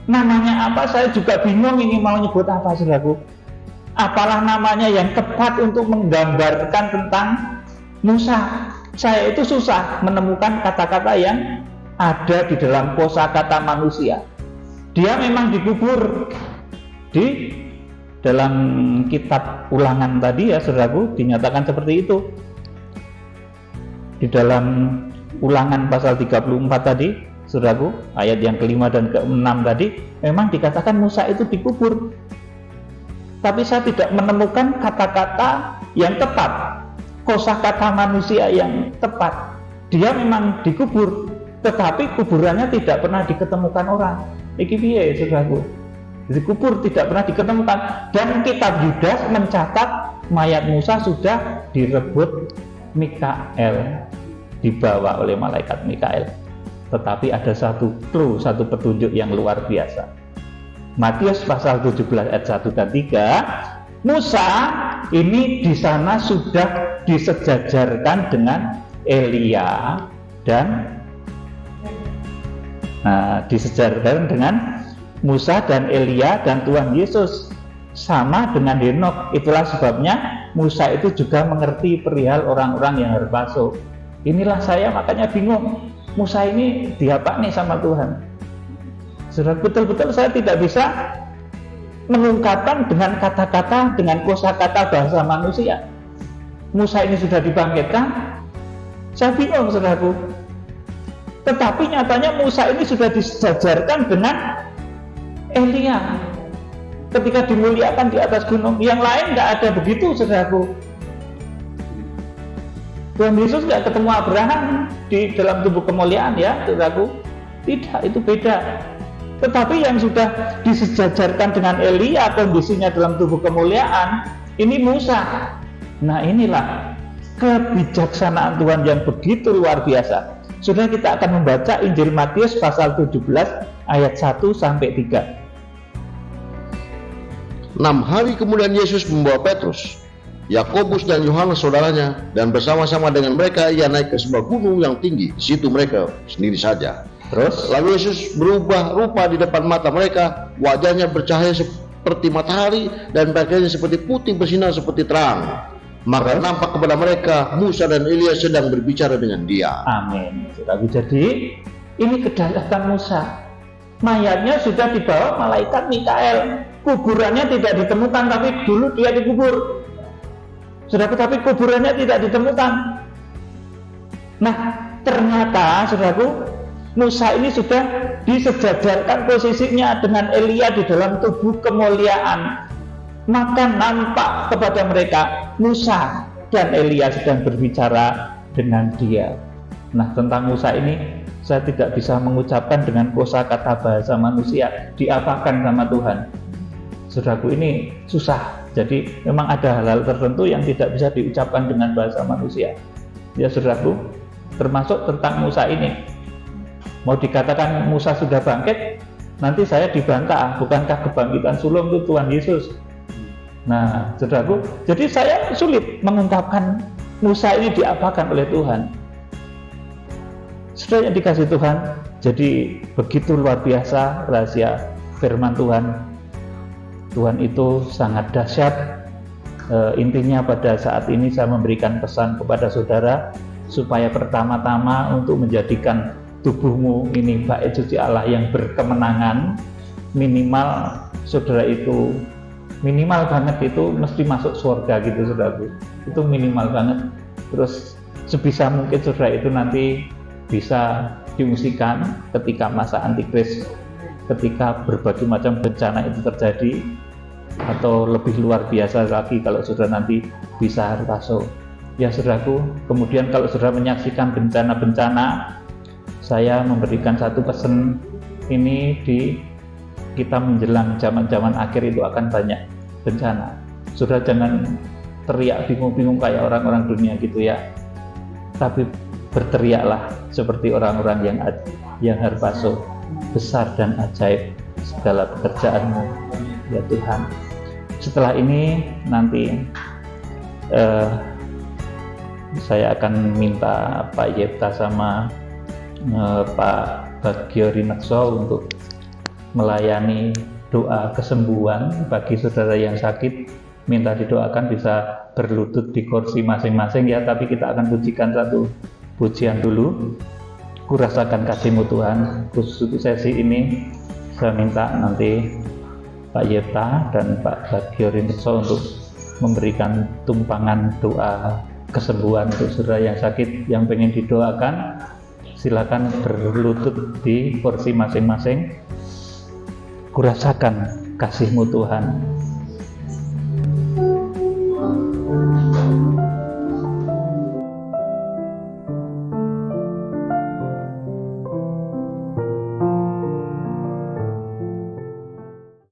namanya apa saya juga bingung ini mau nyebut apa, saudaraku. Apalah namanya yang tepat untuk menggambarkan tentang Musa. Saya itu susah menemukan kata-kata yang ada di dalam kosakata manusia. Dia memang dikubur di dalam kitab Ulangan tadi ya, saudaraku, dinyatakan seperti itu. Di dalam Ulangan pasal 34 tadi, saudaraku, ayat yang kelima dan keenam tadi, memang dikatakan Musa itu dikubur. Tapi saya tidak menemukan kata-kata yang tepat, kosakata manusia yang tepat. Dia memang dikubur, tetapi kuburannya tidak pernah diketemukan orang. Iki piye, saudaraku? Dikubur tidak pernah diketemukan. Dan kitab Yudas mencatat mayat Musa sudah direbut Mikael, dibawa oleh malaikat Mikael. Tetapi ada satu clue, satu petunjuk yang luar biasa. Matius pasal 17 ayat 1 dan 3, Musa ini di sana sudah disejajarkan dengan Elia dan disejajarkan dengan Musa dan Elia dan Tuhan Yesus, sama dengan Henokh. Itulah sebabnya Musa itu juga mengerti perihal orang-orang yang berbasuh. Inilah saya makanya bingung, Musa ini diapa nih sama Tuhan? Sudah betul-betul saya tidak bisa mengungkapkan dengan kata-kata, dengan kosakata bahasa manusia. Musa ini sudah dibangkitkan, saya bingung, saudaraku. Tetapi nyatanya Musa ini sudah disejajarkan dengan Elia ketika dimuliakan di atas gunung. Yang lain nggak ada begitu, saudaraku. Tuhan Yesus nggak ketemu Abraham di dalam tubuh kemuliaan ya, saudaraku. Tidak, itu beda. Tetapi yang sudah disejajarkan dengan Elia kondisinya dalam tubuh kemuliaan, ini Musa. Nah, inilah kebijaksanaan Tuhan yang begitu luar biasa. Sudah, kita akan membaca Injil Matius pasal 17 ayat 1 sampai 3. 6 hari kemudian Yesus membawa Petrus, Yakobus dan Yohanes saudaranya, dan bersama-sama dengan mereka ia naik ke sebuah gunung yang tinggi. Di situ mereka sendiri saja. Terus Lalu Yesus berubah rupa di depan mata mereka, wajahnya bercahaya seperti matahari dan pakaiannya seperti putih bersinar seperti terang. Maka nampak kepada mereka Musa dan Elia sedang berbicara dengan dia. Amin. Jadi ini kedahsyatan Musa. Mayatnya sudah dibawa malaikat Mikael. Kuburannya tidak ditemukan, tapi dulu dia dikubur. Tetapi kuburannya tidak ditemukan. Nah, ternyata saudaraku, Musa ini sudah disejajarkan posisinya dengan Elia di dalam tubuh kemuliaan. Maka nampak kepada mereka Musa dan Elia sedang berbicara dengan dia. Nah, tentang Musa ini saya tidak bisa mengucapkan dengan kosakata bahasa manusia, diapakan sama Tuhan. Saudaraku, ini susah. Jadi memang ada hal-hal tertentu yang tidak bisa diucapkan dengan bahasa manusia. Ya saudaraku, termasuk tentang Musa ini. Mau dikatakan Musa sudah bangkit, nanti saya dibantah, bukankah kebangkitan sulung itu Tuhan Yesus? Nah, saudaraku, jadi saya sulit mengungkapkan Musa ini diapakan oleh Tuhan. Saudara yang dikasih Tuhan, jadi begitu luar biasa rahasia firman Tuhan. Tuhan itu sangat dahsyat. Intinya pada saat ini saya memberikan pesan kepada saudara supaya pertama-tama untuk menjadikan tubuhmu ini bait suci Allah yang berkemenangan. Minimal saudara itu, minimal banget itu mesti masuk surga gitu, saudaraku. Itu minimal banget. Terus sebisa mungkin saudara itu nanti bisa diungsikan ketika masa antikris, ketika berbagai macam bencana itu terjadi, atau lebih luar biasa lagi kalau saudara nanti bisa harpaso. Ya saudaraku, kemudian kalau saudara menyaksikan bencana-bencana, saya memberikan satu pesan ini, di kita menjelang zaman-zaman akhir itu akan banyak bencana. Saudara jangan teriak bingung-bingung kayak orang-orang dunia gitu ya. Tapi berteriaklah seperti orang-orang yang harpaso, besar dan ajaib segala pekerjaanmu ya Tuhan. Setelah ini nanti saya akan minta Pak Yepta sama Pak Bagio Rinekso untuk melayani doa kesembuhan bagi saudara yang sakit. Minta didoakan, bisa berlutut di kursi masing-masing ya, tapi kita akan pujikan satu pujian dulu. Kurasakan kasih-Mu Tuhan. Khusus untuk sesi ini saya minta nanti Pak Yepta dan Pak Bagio Rinekso untuk memberikan tumpangan doa kesembuhan untuk saudara yang sakit. Yang pengen didoakan silakan berlutut di kursi masing-masing. Kurasakan kasih-Mu Tuhan.